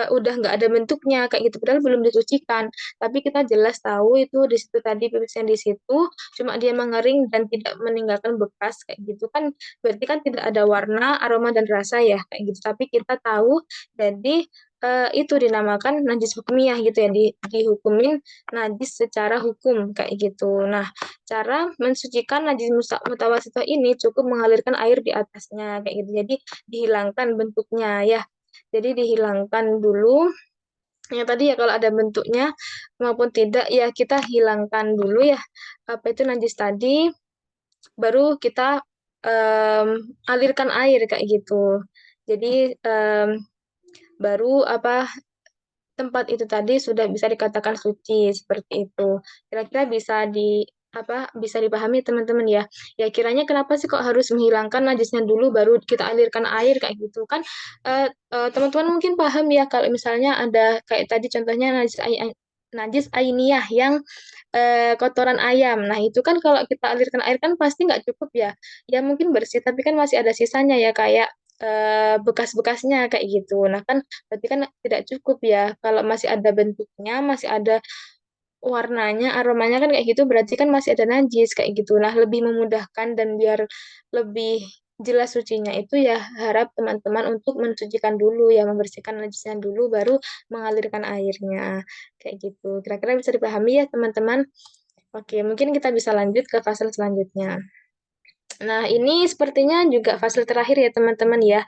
udah nggak ada bentuknya kayak gitu padahal belum disucikan tapi kita jelas tahu itu di situ tadi pipisnya di situ cuma dia mengering dan tidak meninggalkan bekas kayak gitu kan berarti kan tidak ada warna aroma dan rasa ya kayak gitu tapi kita tahu jadi itu dinamakan najis hukmiyah gitu ya dihukumin najis secara hukum kayak gitu. Nah, cara mensucikan najis mutawasito ini cukup mengalirkan air di atasnya kayak gitu. Jadi dihilangkan bentuknya ya. Jadi dihilangkan dulu yang tadi ya kalau ada bentuknya maupun tidak ya kita hilangkan dulu ya apa itu najis tadi baru kita em, alirkan air kayak gitu. Jadi baru apa tempat itu tadi sudah bisa dikatakan suci seperti itu. Kira-kira bisa bisa dipahami teman-teman ya. Ya kiranya kenapa sih kok harus menghilangkan najisnya dulu baru kita alirkan air kayak gitu kan? Teman-teman mungkin paham ya kalau misalnya ada kayak tadi contohnya najis ainiyah yang kotoran ayam. Nah, itu kan kalau kita alirkan air kan pasti nggak cukup ya. Ya mungkin bersih, tapi kan masih ada sisanya ya kayak bekas-bekasnya kayak gitu. Nah, kan berarti kan tidak cukup ya. Kalau masih ada bentuknya, masih ada warnanya, aromanya kan kayak gitu, berarti kan masih ada najis kayak gitu. Nah, lebih memudahkan dan biar lebih jelas sucinya itu ya harap teman-teman untuk mensucikan dulu ya, membersihkan najisnya dulu baru mengalirkan airnya. Kayak gitu. Kira-kira bisa dipahami ya, teman-teman? Oke, mungkin kita bisa lanjut ke fase selanjutnya. Nah, ini sepertinya juga fase terakhir ya, teman-teman ya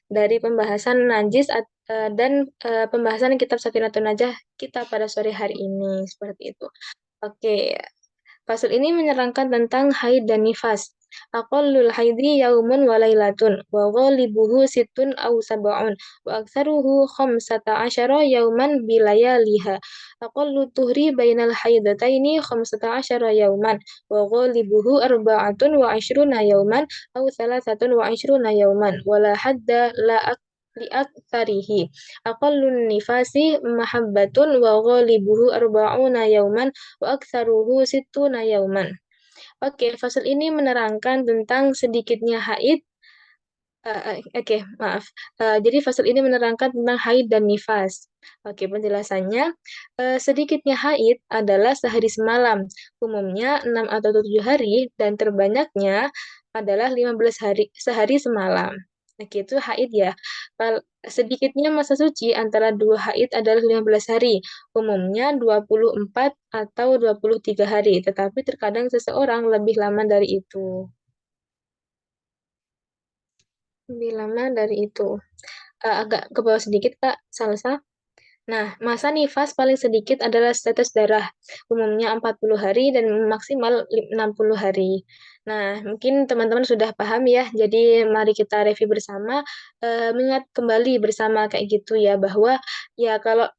dari pembahasan najis dan pembahasan kitab Safinatun Najah kita pada sore hari ini seperti itu. Oke, Fasal ini menerangkan tentang haid dan nifas. Aqallul haidri yaumun wa lailatun wa ghalibuhu sittun aw sab'un wa aktsaruhu khamsata asyara yauman bilayaliha. Aqallu tuhri bainal haidataini khamsata asyara yauman wa ghalibuhu arba'atun wa ashruna yauman aw thalathatun wa ashruna yauman wa la hadda la liaktsarihi. Aqallun nifasi mahabbatun wa ghalibuhu arba'una yauman wa aktsaruhu sittuna yauman. Oke, fasal ini menerangkan tentang sedikitnya haid. Oke, maaf. Jadi fasal ini menerangkan tentang haid dan nifas. Oke, penjelasannya, sedikitnya haid adalah sehari semalam, umumnya 6 atau 7 hari, dan terbanyaknya adalah 15 hari, sehari semalam. Oke, itu haid ya. Sedikitnya masa suci antara dua haid adalah 15 hari, umumnya 24 atau 23 hari, tetapi terkadang seseorang lebih lama dari itu. Lebih lama dari itu. Agak ke bawah sedikit, Kak, Salsa. Nah, masa nifas paling sedikit adalah tetes darah, umumnya 40 hari dan maksimal 60 hari. Nah, mungkin teman-teman sudah paham ya, jadi mari kita review bersama, mengingat kembali bersama kayak gitu ya, bahwa ya kalau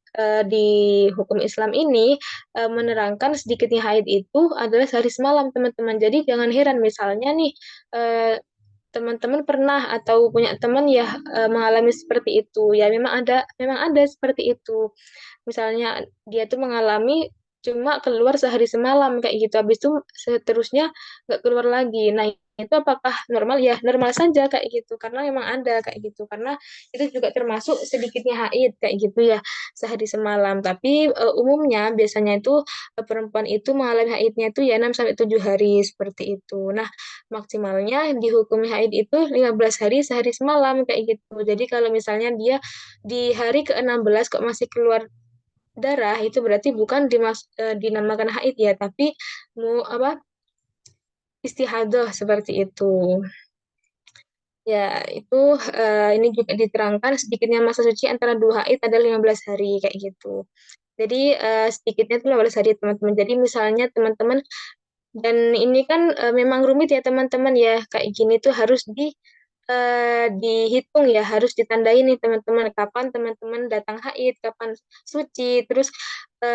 di hukum Islam ini menerangkan sedikitnya haid itu adalah sehari semalam, teman-teman. Jadi jangan heran misalnya nih, eh, teman-teman pernah atau punya teman ya mengalami seperti itu ya memang ada seperti itu misalnya dia tuh mengalami cuma keluar sehari semalam kayak gitu habis itu seterusnya nggak keluar lagi nah itu apakah normal ya normal saja kayak gitu karena memang ada kayak gitu karena itu juga termasuk sedikitnya haid kayak gitu ya sehari semalam tapi umumnya biasanya itu perempuan itu mengalami haidnya itu ya 6 sampai 7 hari seperti itu nah maksimalnya dihukum haid itu 15 hari sehari semalam kayak gitu. Jadi kalau misalnya dia di hari ke-16 kok masih keluar darah itu berarti bukan dinamakan haid ya, tapi mau apa istihadah seperti itu. Ya, itu ini juga diterangkan sedikitnya masa suci antara dua haid adalah 15 hari kayak gitu. Jadi sedikitnya itu 15 hari teman-teman. Jadi misalnya teman-teman dan ini kan memang rumit ya teman-teman ya. Kayak gini tuh harus dihitung ya, harus ditandai nih teman-teman kapan teman-teman datang haid, kapan suci. Terus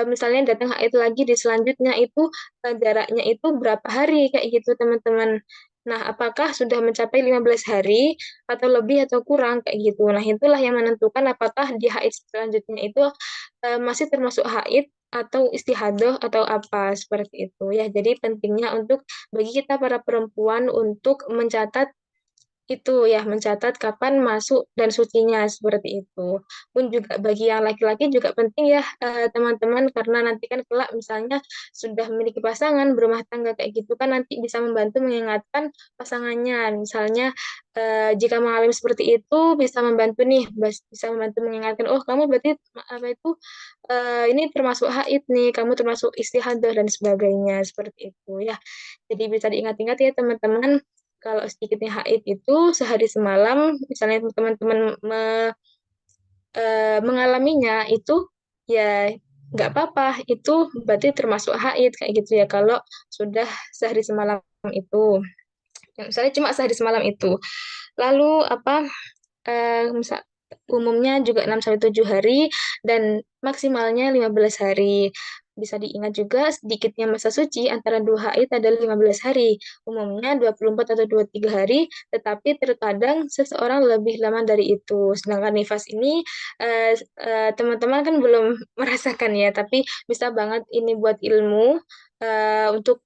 misalnya datang haid lagi di selanjutnya itu jaraknya itu berapa hari kayak gitu teman-teman. Nah, apakah sudah mencapai 15 hari atau lebih atau kurang kayak gitu. Nah, itulah yang menentukan apakah di haid selanjutnya itu masih termasuk haid atau istihadah atau apa seperti itu ya. Jadi pentingnya untuk bagi kita para perempuan untuk mencatat itu ya mencatat kapan masuk dan sucinya seperti itu. Pun juga bagi yang laki-laki juga penting ya teman-teman karena nanti kan kelak misalnya sudah memiliki pasangan berumah tangga kayak gitu kan nanti bisa membantu mengingatkan pasangannya. Misalnya jika mengalami seperti itu bisa membantu nih bisa membantu mengingatkan oh kamu berarti apa itu ini termasuk haid nih, kamu termasuk istihadah dan sebagainya seperti itu ya. Jadi bisa diingat-ingat ya teman-teman kalau sedikitnya haid itu sehari semalam, misalnya teman-teman mengalaminya itu ya nggak apa-apa, itu berarti termasuk haid kayak gitu ya kalau sudah sehari semalam itu. Misalnya cuma sehari semalam itu. Lalu apa misal umumnya juga 6 sampai 7 hari dan maksimalnya 15 hari. Bisa diingat juga sedikitnya masa suci antara dua haid adalah 15 hari. Umumnya 24 atau 23 hari, tetapi terkadang seseorang lebih lama dari itu. Sedangkan nifas ini teman-teman kan belum merasakan ya, tapi bisa banget ini buat ilmu untuk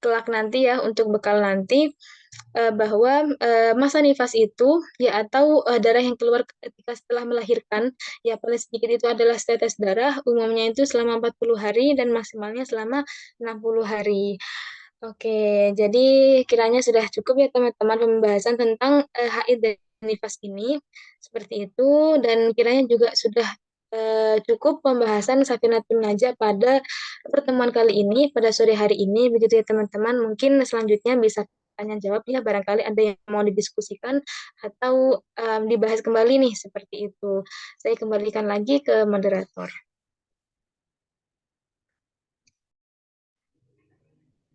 kelak nanti ya, untuk bekal nanti bahwa masa nifas itu ya atau darah yang keluar ketika setelah melahirkan ya paling sedikit itu adalah tetes darah umumnya itu selama 40 hari dan maksimalnya selama 60 hari. Oke, jadi kiranya sudah cukup ya teman-teman pembahasan tentang haid dan nifas ini seperti itu dan kiranya juga sudah cukup pembahasan Safinatul Najah pada pertemuan kali ini pada sore hari ini begitu ya teman-teman. Mungkin selanjutnya bisa tanya jawab ya barangkali ada yang mau didiskusikan atau dibahas kembali nih seperti itu. Saya kembalikan lagi ke moderator.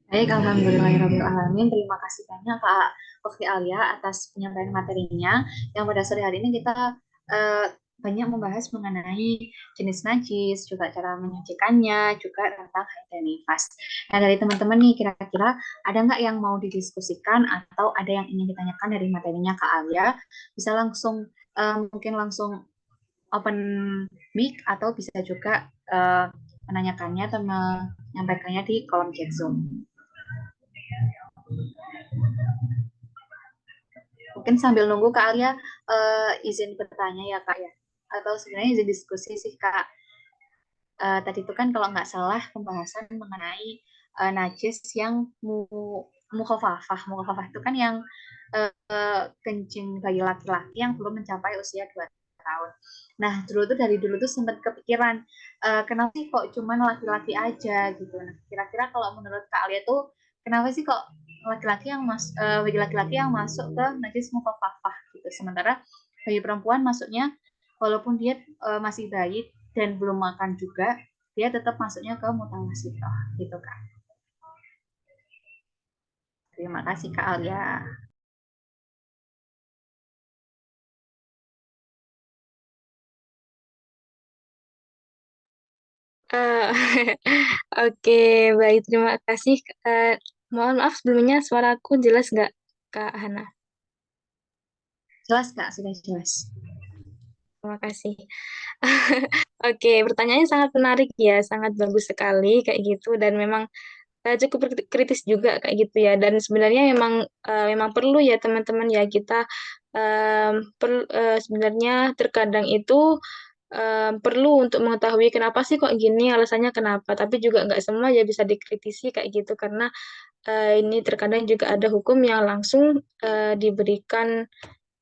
Baik, alhamdulillahirrahmanirrahim. Terima kasih banyak Kak Ukti Alia atas penyampaian materinya. Yang pada sore hari ini kita eh, banyak membahas mengenai jenis najis, juga cara menyucikannya, juga tentang haid dan nifas. Nah, dari teman-teman nih, kira-kira ada nggak yang mau didiskusikan atau ada yang ingin ditanyakan dari materinya Kak Alia? Bisa langsung, mungkin langsung open mic atau bisa juga menanyakannya atau menyampaikannya di kolom chat Zoom. Mungkin sambil nunggu Kak Alia izin bertanya ya Kak ya. Atau sebenarnya izin diskusi sih Kak. Tadi itu kan kalau nggak salah pembahasan mengenai najis yang mukhafafah. Mukhafafah itu kan yang kencing bagi laki-laki yang belum mencapai usia 2 tahun. Nah, dulu tuh dari dulu tuh sempat kepikiran, kenapa sih kok cuman laki-laki aja gitu. Nah, kira-kira kalau menurut Kak Alia tuh kenapa sih kok laki-laki yang bagi laki-laki yang masuk ke najis mukhafafah gitu. Sementara bagi perempuan masuknya walaupun dia masih bayi dan belum makan juga, dia tetap masuknya ke mutawassithah gitu kan. Terima kasih Kak Alia. Eh, Oke, baik. Terima kasih. Eh, Mohon maaf sebelumnya suaraku jelas nggak, Kak Hana? Jelas Kak, sudah jelas. Terima kasih. Oke, pertanyaannya sangat menarik ya, sangat bagus sekali kayak gitu dan memang cukup kritis juga kayak gitu ya. Dan sebenarnya memang perlu ya teman-teman ya kita sebenarnya terkadang itu perlu untuk mengetahui kenapa sih kok gini, alasannya kenapa. Tapi juga nggak semua ya bisa dikritisi kayak gitu karena ini terkadang juga ada hukum yang langsung diberikan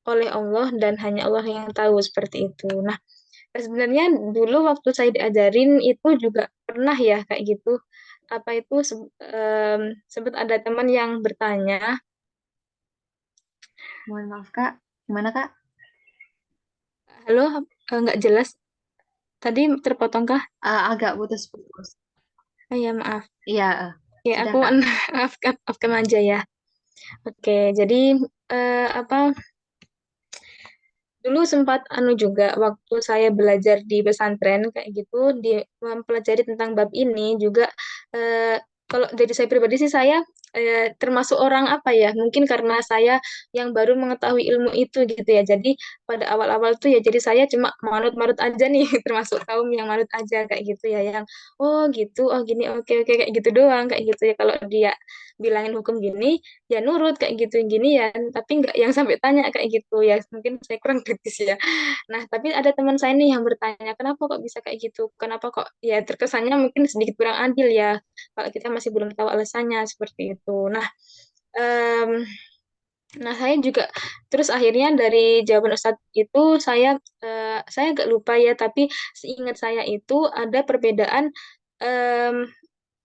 oleh Allah dan hanya Allah yang tahu seperti itu. Nah, sebenarnya dulu waktu saya diajarin itu juga pernah ya kayak gitu. Apa itu sempat ada teman yang bertanya, Mohon maaf Kak, gimana Kak? halo, nggak jelas tadi terpotongkah? Agak putus-putus. Oh ya maaf. Iya, Ya sudah aku Kak. maafkan aja ya. Oke, jadi apa dulu sempat anu juga waktu saya belajar di pesantren kayak gitu di mempelajari tentang bab ini juga kalau dari saya pribadi sih saya termasuk orang apa ya mungkin karena saya yang baru mengetahui ilmu itu gitu ya jadi pada awal-awal tuh ya jadi saya cuma manut-manut aja nih termasuk kaum yang manut aja kayak gitu ya yang oh gitu oh gini oke oke kayak gitu doang kayak gitu ya kalau dia bilangin hukum gini ya nurut kayak gitu gini ya tapi nggak yang sampai tanya kayak gitu ya mungkin saya kurang kritis ya nah tapi ada teman saya nih yang bertanya kenapa kok bisa kayak gitu kenapa kok ya terkesannya mungkin sedikit kurang adil ya kalau kita masih belum tahu alasannya seperti itu em, nah saya juga terus akhirnya dari jawaban Ustadz itu saya agak lupa ya tapi seingat saya itu ada perbedaan em,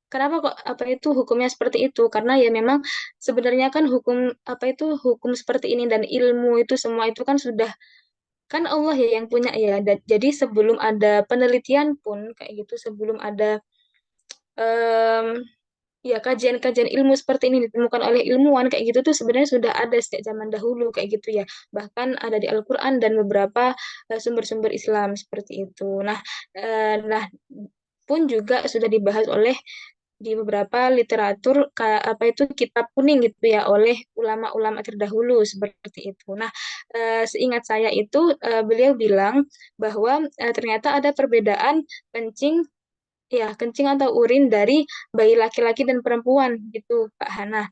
kenapa kok apa itu hukumnya seperti itu? Karena ya memang sebenarnya kan hukum apa itu hukum seperti ini dan ilmu itu semua itu kan sudah kan Allah ya yang punya ya. Jadi sebelum ada penelitian pun kayak gitu, sebelum ada em, ya kajian-kajian ilmu seperti ini ditemukan oleh ilmuwan kayak gitu tuh sebenarnya sudah ada sejak zaman dahulu kayak gitu ya. Bahkan ada di Al-Qur'an dan beberapa sumber-sumber Islam seperti itu. Nah pun juga sudah dibahas oleh di beberapa literatur apa itu kitab kuning gitu ya oleh ulama-ulama terdahulu seperti itu. Nah, seingat saya itu beliau bilang bahwa ternyata ada perbedaan kencing kencing atau urin dari bayi laki-laki dan perempuan gitu, Kak Hana.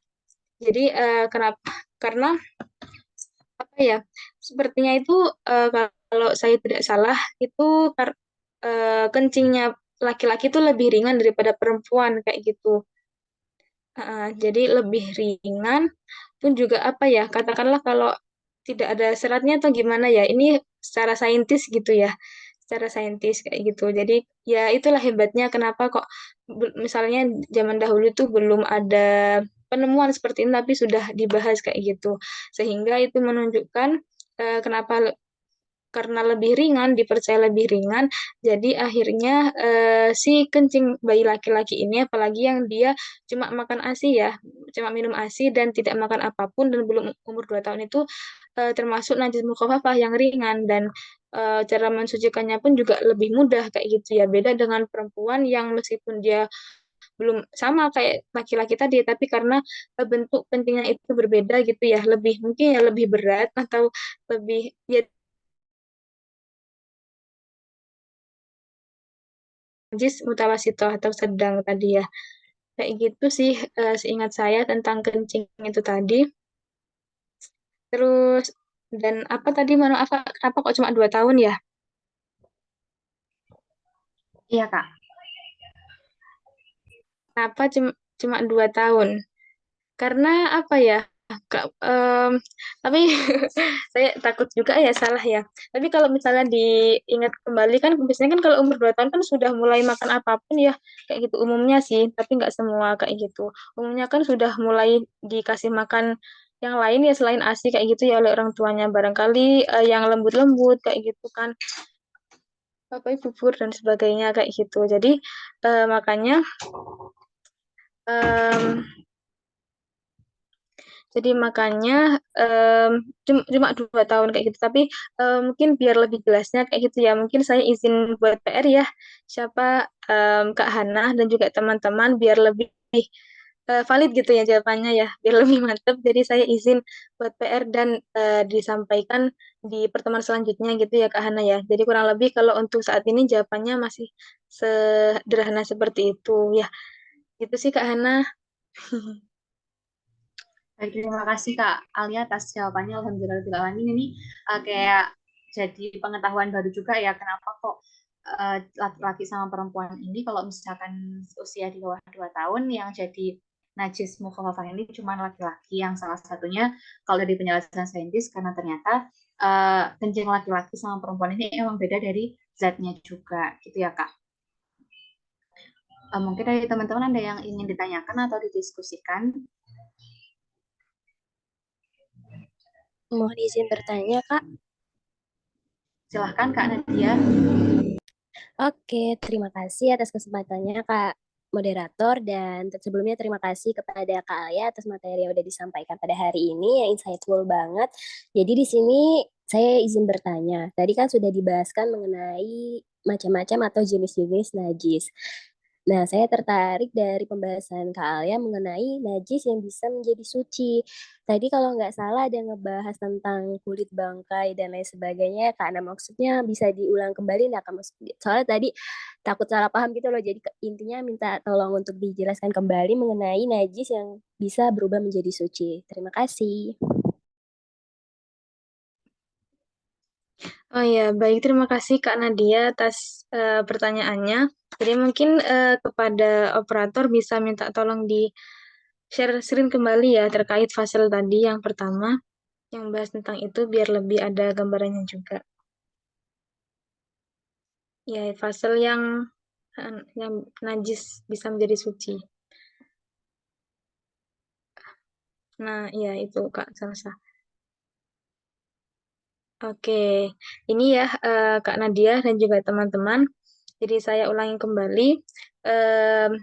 Jadi kenapa? Karena apa ya? Sepertinya itu kalau saya tidak salah itu kencingnya laki-laki itu lebih ringan daripada perempuan kayak gitu. Jadi lebih ringan pun juga apa ya, katakanlah kalau tidak ada seratnya atau gimana ya, ini secara saintis gitu ya, secara saintis kayak gitu. Jadi ya itulah hebatnya kenapa kok misalnya zaman dahulu itu belum ada penemuan seperti ini tapi sudah dibahas kayak gitu. Sehingga itu menunjukkan kenapa karena lebih ringan, dipercaya lebih ringan, jadi akhirnya si kencing bayi laki-laki ini, apalagi yang dia cuma makan ASI ya, cuma minum ASI dan tidak makan apapun dan belum umur 2 tahun itu termasuk najis mukhafafah yang ringan dan cara mensucikannya pun juga lebih mudah kayak gitu ya. Beda dengan perempuan yang meskipun dia belum sama kayak laki-laki tadi, tapi karena bentuk kencingnya itu berbeda gitu ya, lebih mungkin ya lebih berat atau lebih ya najis mutawasito atau sedang tadi ya. Kayak gitu sih seingat saya tentang kencing itu tadi. Terus dan apa tadi apa kenapa kok cuma 2 tahun ya? Iya, Kak. Kenapa cuma 2 tahun? Karena apa ya? Tapi saya takut juga ya salah ya. Tapi kalau misalnya diingat kembali kan biasanya kan kalau umur 2 tahun kan sudah mulai makan apapun ya kayak gitu umumnya sih, tapi nggak semua kayak gitu. Umumnya kan sudah mulai dikasih makan yang lain ya selain ASI kayak gitu ya oleh orang tuanya barangkali yang lembut-lembut kayak gitu kan apa bubur dan sebagainya kayak gitu. Jadi makanya em, Jadi makanya cuma 2 tahun kayak gitu. Tapi mungkin biar lebih jelasnya kayak gitu ya. Mungkin saya izin buat PR ya. Siapa Kak Hana dan juga teman-teman biar lebih valid gitu ya jawabannya ya. Biar lebih mantap. Jadi saya izin buat PR dan disampaikan di pertemuan selanjutnya gitu ya Kak Hana ya. Jadi kurang lebih kalau untuk saat ini jawabannya masih sederhana seperti itu ya. Gitu sih Kak Hana. Baik, terima kasih Kak Alia atas jawabannya. Alhamdulillah ini kayak jadi pengetahuan baru juga ya kenapa kok laki-laki sama perempuan ini kalau misalkan usia di bawah 2 tahun yang jadi najis mukhafafah ini cuma laki-laki yang salah satunya kalau dari penjelasan saintis karena ternyata kencing laki-laki sama perempuan ini emang beda dari zatnya juga gitu ya Kak. Mungkin dari teman-teman ada yang ingin ditanyakan atau didiskusikan. Mohon izin bertanya, Kak. Silahkan Kak Nadia. Oke, terima kasih atas kesempatannya, Kak moderator. Dan sebelumnya terima kasih kepada Kak Alia atas materi yang sudah disampaikan pada hari ini, yang insightful banget. Jadi di sini saya izin bertanya. Tadi kan sudah dibahaskan mengenai macam-macam atau jenis-jenis najis. Nah, saya tertarik dari pembahasan Kak Alia mengenai najis yang bisa menjadi suci. Tadi kalau nggak salah ada ngebahas tentang kulit bangkai dan lain sebagainya, Kak. Nah, maksudnya bisa diulang kembali nggak, Kak? Soalnya tadi takut salah paham gitu loh. Jadi intinya minta tolong untuk dijelaskan kembali mengenai najis yang bisa berubah menjadi suci. Terima kasih. Oh ya, baik. Terima kasih Kak Nadia atas pertanyaannya. Jadi mungkin kepada operator bisa minta tolong di share screen kembali ya terkait fasel tadi yang pertama yang bahas tentang itu biar lebih ada gambarannya juga. Ya, fasel yang najis bisa menjadi suci. Nah, ya itu Kak Salsa. Oke, ini ya Kak Nadia dan juga teman-teman. Jadi saya ulangi kembali. Em,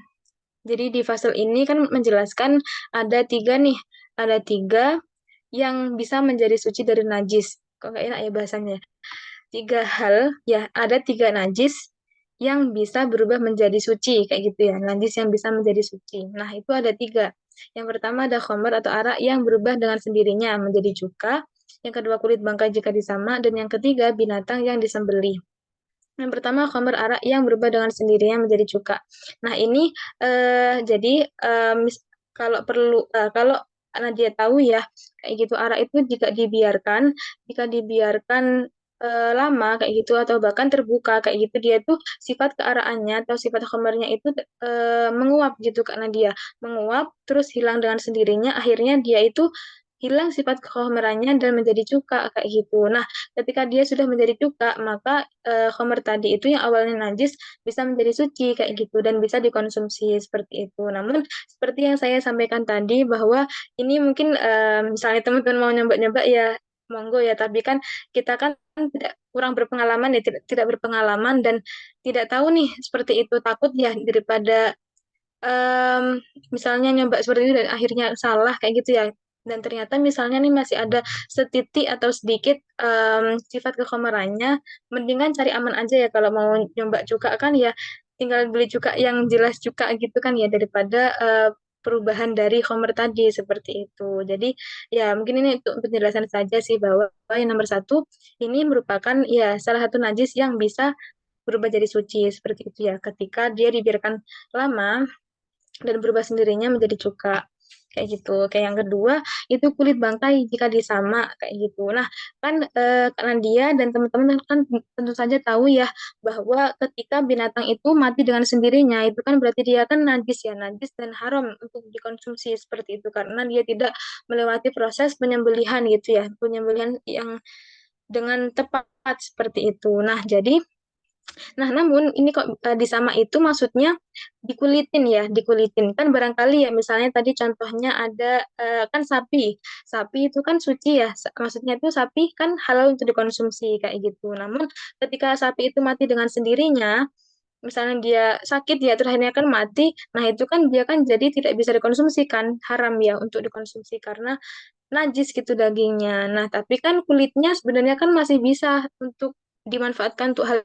Jadi di fasel ini kan menjelaskan ada tiga nih, ada tiga yang bisa menjadi suci dari najis. Kok nggak enak ya bahasanya? 3 hal, ya ada 3 najis yang bisa berubah menjadi suci, kayak gitu ya. Najis yang bisa menjadi suci. Nah itu ada 3. Yang pertama ada khamr atau arak yang berubah dengan sendirinya menjadi cuka. Yang kedua kulit bangkai jika disama. Dan yang ketiga binatang yang disembelih. Yang pertama, khamr arak yang berubah dengan sendirinya menjadi cuka. Nah, ini jadi kalau perlu kalau Nadia tahu ya, kayak gitu arak itu jika dibiarkan lama kayak gitu atau bahkan terbuka kayak gitu dia tuh sifat kearaannya atau sifat khamarnya itu menguap gitu Kak Nadia, menguap terus hilang dengan sendirinya akhirnya dia itu hilang sifat kekhamarannya dan menjadi cuka kayak gitu. Nah, ketika dia sudah menjadi cuka, maka khamr tadi itu yang awalnya najis bisa menjadi suci kayak gitu dan bisa dikonsumsi seperti itu. Namun seperti yang saya sampaikan tadi bahwa ini mungkin misalnya teman-teman mau nyoba-nyoba ya monggo ya. Tapi kan kita kan tidak kurang berpengalaman ya, tidak berpengalaman dan tidak tahu nih seperti itu. Takut ya daripada misalnya nyoba seperti itu dan akhirnya salah kayak gitu ya. Dan ternyata misalnya nih masih ada setitik atau sedikit sifat kekomarannya, mendingan cari aman aja ya kalau mau nyoba cuka kan ya tinggal beli cuka yang jelas cuka gitu kan ya daripada perubahan dari Homer tadi seperti itu. Jadi ya mungkin ini untuk penjelasan saja sih bahwa yang nomor satu ini merupakan ya salah satu najis yang bisa berubah jadi suci seperti itu ya ketika dia dibiarkan lama dan berubah sendirinya menjadi cuka kayak gitu. Kayak yang kedua itu kulit bangkai jika disama kayak gitu. Nah kan karena dia dan teman-teman kan tentu saja tahu ya bahwa ketika binatang itu mati dengan sendirinya itu kan berarti dia kan najis ya najis dan haram untuk dikonsumsi seperti itu karena dia tidak melewati proses penyembelihan gitu ya penyembelihan yang dengan tepat seperti itu. Nah jadi nah, namun ini kok disama itu maksudnya dikulitin ya, dikulitin. Kan barangkali ya misalnya tadi contohnya ada kan sapi. Sapi itu kan suci ya. Maksudnya itu sapi kan halal untuk dikonsumsi kayak gitu. Namun ketika sapi itu mati dengan sendirinya, misalnya dia sakit ya terus akhirnya kan mati. Nah, itu kan dia kan jadi tidak bisa dikonsumsi kan, haram ya untuk dikonsumsi karena najis gitu dagingnya. Nah, tapi kan kulitnya sebenarnya kan masih bisa untuk dimanfaatkan untuk hal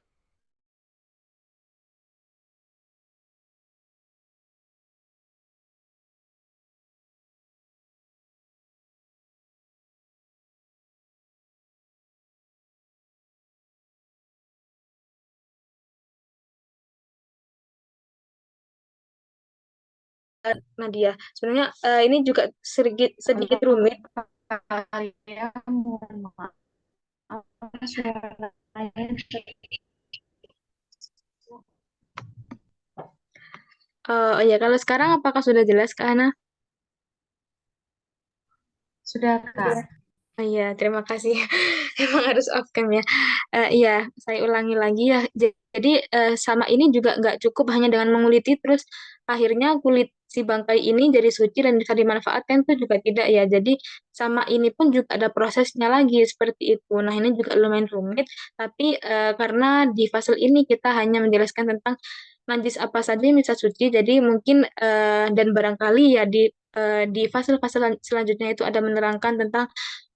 Nadia. Sebenarnya ini juga sedikit sedikit rumit. Kalian mohon maaf suaranya. Oh ya, kalau sekarang apakah sudah jelas Kak Ana? Sudah, Kak. Oh iya, terima kasih. Emang harus off cam ya. Iya, saya ulangi lagi ya. Jadi sama ini juga nggak cukup hanya dengan menguliti terus akhirnya kulit si bangkai ini jadi suci dan bisa dimanfaatkan itu juga tidak ya. Jadi sama ini pun juga ada prosesnya lagi seperti itu. Nah ini juga lumayan rumit, tapi karena di fase ini kita hanya menjelaskan tentang najis apa saja yang bisa suci. Jadi mungkin dan barangkali ya di fase-fase selanjutnya itu ada menerangkan tentang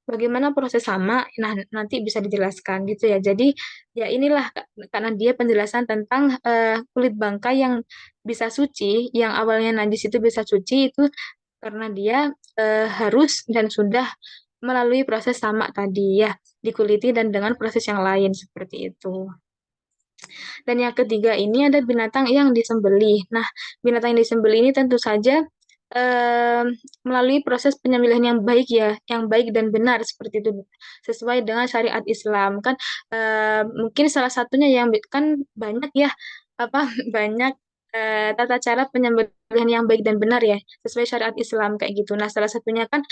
bagaimana proses sama, nah nanti bisa dijelaskan gitu ya. Jadi ya inilah karena dia penjelasan tentang kulit bangkai yang bisa suci, yang awalnya najis itu bisa suci itu karena dia harus dan sudah melalui proses sama tadi ya, dikuliti dan dengan proses yang lain seperti itu. Dan yang ketiga ini ada binatang yang disembelih. Nah, binatang yang disembelih ini tentu saja em, melalui proses penyembelihan yang baik ya, yang baik dan benar seperti itu sesuai dengan syariat Islam kan mungkin salah satunya yang kan banyak ya apa banyak tata cara penyembelihan yang baik dan benar ya sesuai syariat Islam kayak gitu. Nah, salah satunya kan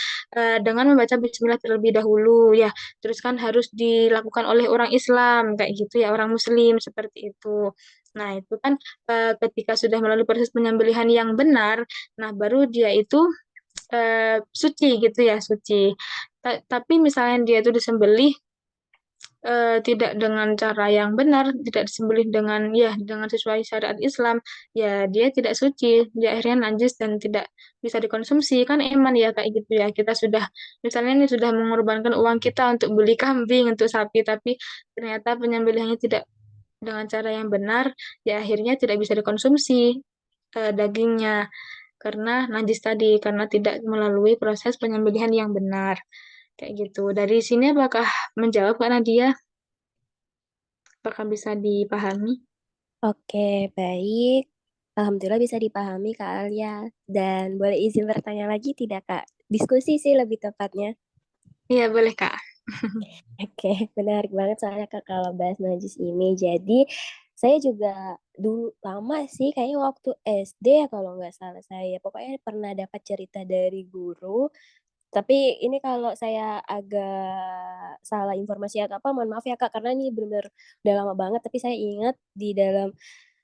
dengan membaca bismillah terlebih dahulu ya. Terus kan harus dilakukan oleh orang Islam kayak gitu ya, orang Muslim seperti itu. Nah, itu kan ketika sudah melalui proses penyembelihan yang benar, nah baru dia itu suci gitu ya, suci. Tapi misalnya dia itu disembelih tidak dengan cara yang benar, tidak disembelih dengan ya dengan sesuai syariat Islam, ya dia tidak suci, dia akhirnya najis dan tidak bisa dikonsumsi. Kan eman ya kayak gitu ya. Kita sudah misalnya ini sudah mengorbankan uang kita untuk beli kambing, untuk sapi, tapi ternyata penyembelihannya tidak dengan cara yang benar, ya akhirnya tidak bisa dikonsumsi dagingnya karena najis tadi, karena tidak melalui proses penyembelihan yang benar. Kayak gitu. Dari sini apakah menjawab Kak Nadia? Apakah bisa dipahami? Oke, baik. Alhamdulillah bisa dipahami Kak Alia. Dan boleh izin bertanya lagi tidak Kak? Diskusi sih lebih tepatnya. Iya, boleh Kak. Oke, menarik banget soalnya Kak kalau bahas najis ini. Jadi saya juga dulu lama sih kayaknya waktu SD ya kalau nggak salah saya. Pokoknya pernah dapat cerita dari guru. Tapi ini kalau saya agak salah informasi atau apa, mohon maaf ya Kak, karena ini benar-benar udah lama banget. Tapi saya ingat di dalam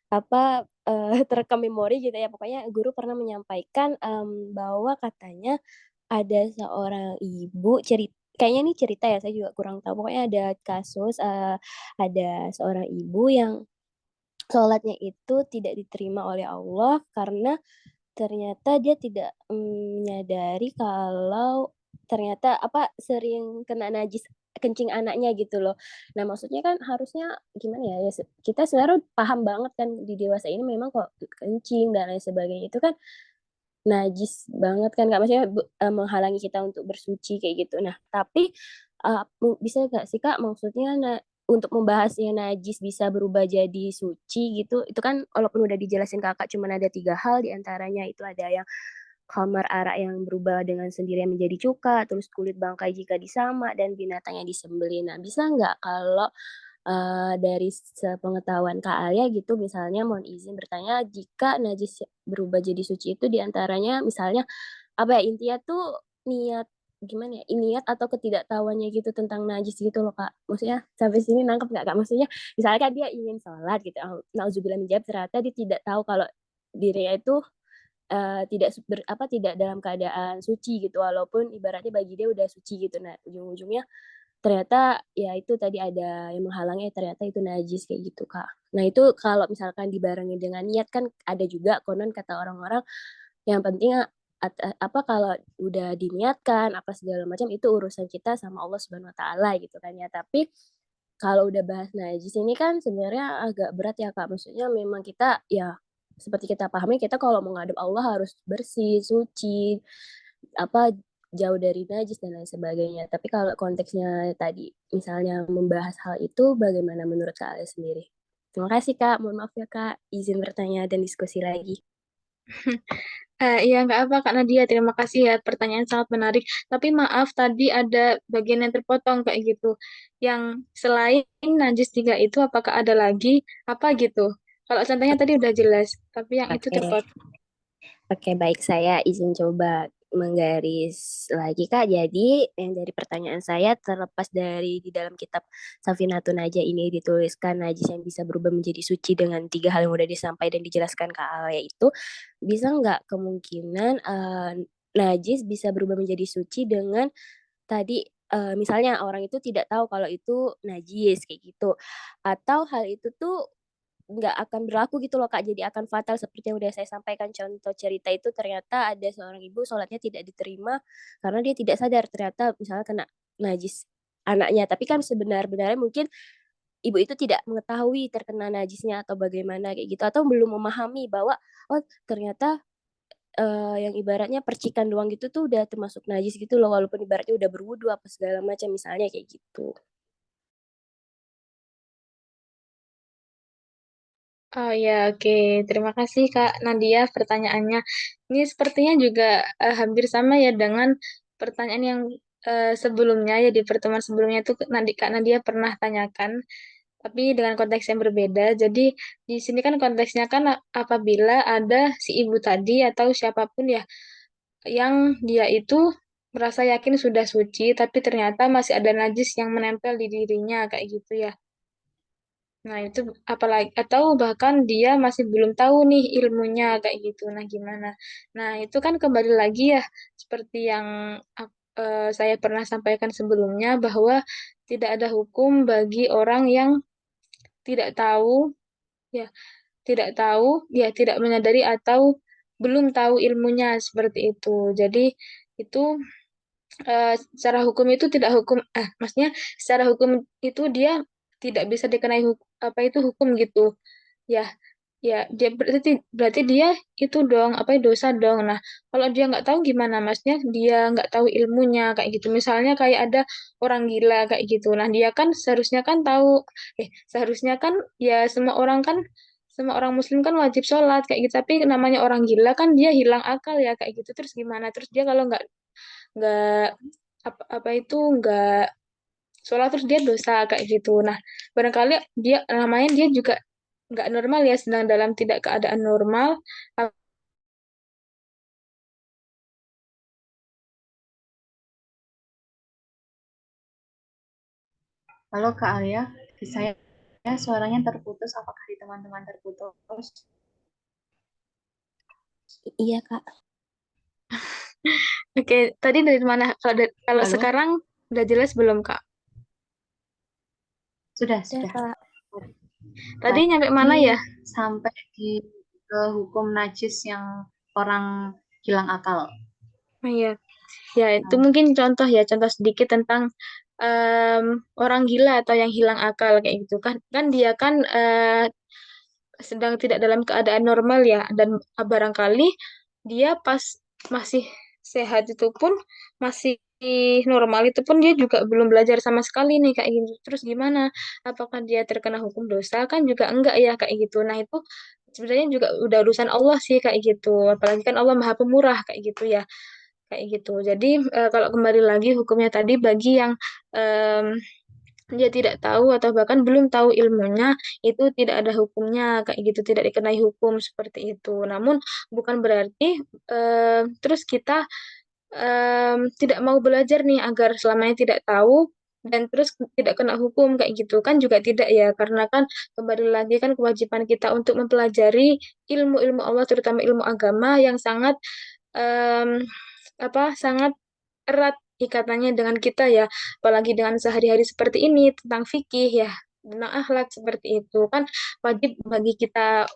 apa terekam memori gitu ya. Pokoknya guru pernah menyampaikan bahwa katanya ada seorang ibu cerita kayaknya ini cerita ya, saya juga kurang tahu. Pokoknya ada kasus, ada seorang ibu yang sholatnya itu tidak diterima oleh Allah karena ternyata dia tidak menyadari kalau ternyata apa sering kena najis kencing anaknya gitu loh. Nah, maksudnya kan harusnya gimana ya? Ya kita sebenarnya paham banget kan di dewasa ini memang kok kencing dan lain sebagainya itu kan najis banget kan Kak, maksudnya menghalangi kita untuk bersuci kayak gitu. Nah, tapi bisa nggak sih Kak, maksudnya untuk membahasnya najis bisa berubah jadi suci gitu, itu kan walaupun udah dijelasin Kakak, cuman ada 3 hal diantaranya itu ada yang kamar arak yang berubah dengan sendirinya menjadi cuka, terus kulit bangkai jika disamak, dan binatang yang disembelih. Nah, bisa nggak kalau dari sepengetahuan Kak Alia gitu, misalnya mohon izin bertanya, jika najis berubah jadi suci itu diantaranya misalnya apa ya intinya tuh niat gimana ya niat atau ketidaktahuannya gitu tentang najis gitu loh Kak. Maksudnya sampai sini nangkep nggak Kak? Maksudnya misalnya kan dia ingin sholat gitu, nauzubillah min dzalik, ternyata dia tidak tahu kalau dirinya itu tidak tidak dalam keadaan suci gitu walaupun ibaratnya bagi dia udah suci gitu. Nah, ujung-ujungnya ternyata ya itu tadi ada yang menghalangi ternyata itu najis kayak gitu Kak. Nah itu kalau misalkan dibarengi dengan niat kan ada juga konon kata orang-orang yang penting apa kalau udah diniatkan apa segala macam itu urusan kita sama Allah Subhanahu wa taala gitu kan ya. Tapi kalau udah bahas najis ini kan sebenarnya agak berat ya Kak. Maksudnya memang kita ya seperti kita pahami kita kalau menghadap Allah harus bersih, suci, apa jauh dari najis dan lain sebagainya. Tapi kalau konteksnya tadi misalnya membahas hal itu bagaimana menurut Kak Ale sendiri? Terima kasih Kak, mohon maaf ya Kak, izin bertanya dan diskusi lagi. Iya, nggak apa, Kak Nadia. Terima kasih ya, pertanyaan sangat menarik. Tapi maaf, tadi ada bagian yang terpotong kayak gitu. Yang selain najis 3 itu, apakah ada lagi? Apa gitu? Kalau contohnya tadi udah jelas, tapi yang itu Oke, terpotong. oke baik saya izin coba menggaris lagi Kak. Jadi yang dari pertanyaan saya terlepas dari di dalam kitab Safinatun Najah ini dituliskan najis yang bisa berubah menjadi suci dengan 3 hal yang udah disampaikan dan dijelaskan Kak Alia itu bisa nggak kemungkinan najis bisa berubah menjadi suci dengan tadi misalnya orang itu tidak tahu kalau itu najis kayak gitu atau hal itu tuh nggak akan berlaku gitu loh Kak, jadi akan fatal seperti yang udah saya sampaikan contoh cerita itu ternyata ada seorang ibu sholatnya tidak diterima karena dia tidak sadar ternyata misalnya kena najis anaknya, tapi kan sebenar-benarnya mungkin ibu itu tidak mengetahui terkena najisnya atau bagaimana kayak gitu atau belum memahami bahwa oh ternyata yang ibaratnya percikan doang gitu tuh udah termasuk najis gitu loh walaupun ibaratnya udah berwudu apa segala macam misalnya kayak gitu. Oh ya, oke. Terima kasih Kak Nadia pertanyaannya. Ini sepertinya juga hampir sama ya dengan pertanyaan yang sebelumnya ya di pertemuan sebelumnya itu Kak Nadia pernah tanyakan, tapi dengan konteks yang berbeda. Jadi di sini kan konteksnya kan apabila ada si ibu tadi atau siapapun ya yang dia itu merasa yakin sudah suci, tapi ternyata masih ada najis yang menempel di dirinya kayak gitu ya. Nah, itu apalagi atau bahkan dia masih belum tahu nih ilmunya kayak gitu. Nah, gimana? Nah, itu kan kembali lagi ya seperti yang saya pernah sampaikan sebelumnya bahwa tidak ada hukum bagi orang yang tidak tahu ya, tidak tahu ya tidak menyadari atau belum tahu ilmunya seperti itu. Jadi itu secara hukum itu tidak hukum maksudnya secara hukum itu dia tidak bisa dikenai apa itu hukum gitu ya ya dia berarti dia itu dong apa ya, dosa dong. Nah kalau dia nggak tahu gimana masnya dia nggak tahu ilmunya kayak gitu misalnya kayak ada orang gila kayak gitu nah dia kan seharusnya kan tahu seharusnya kan ya semua orang muslim kan wajib sholat kayak gitu tapi namanya orang gila kan dia hilang akal ya kayak gitu terus gimana terus dia kalau nggak apa itu nggak sholat terus dia dosa kayak gitu. Nah, barangkali dia namanya dia juga nggak normal ya, sedang dalam tidak keadaan normal. Halo Kak Alia, di saya suaranya terputus, apakah di teman-teman terputus? Iya Kak. Oke, tadi dari mana? Kalau Halo? sekarang Udah jelas belum, Kak? Sudah, Ya, sudah. Kak. Tadi nyampe mana Tadi ya? sampai di ke hukum najis yang orang hilang akal. Oh, iya. Ya, itu Nah, mungkin contoh sedikit tentang orang gila atau yang hilang akal kayak gitu kan. Kan dia kan sedang tidak dalam keadaan normal ya, dan barangkali dia pas masih sehat itu pun masih normal itu pun dia juga belum belajar sama sekali nih kayak gitu. Terus gimana? Apakah dia terkena hukum dosa? Kan juga enggak ya kayak gitu. Nah, itu sebenarnya juga udah urusan Allah sih kayak gitu. Apalagi kan Allah Maha Pemurah kayak gitu ya. Kayak gitu. Jadi kalau kembali lagi hukumnya tadi bagi yang em, dia tidak tahu atau bahkan belum tahu ilmunya, itu tidak ada hukumnya kayak gitu, tidak dikenai hukum seperti itu. Namun bukan berarti terus kita tidak mau belajar nih agar selamanya tidak tahu dan terus tidak kena hukum kayak gitu kan juga tidak ya, karena kan kembali lagi kan kewajiban kita untuk mempelajari ilmu-ilmu Allah, terutama ilmu agama yang sangat em, sangat erat ikatannya dengan kita ya, apalagi dengan sehari-hari seperti ini tentang fikih ya, tentang akhlak seperti itu kan wajib bagi kita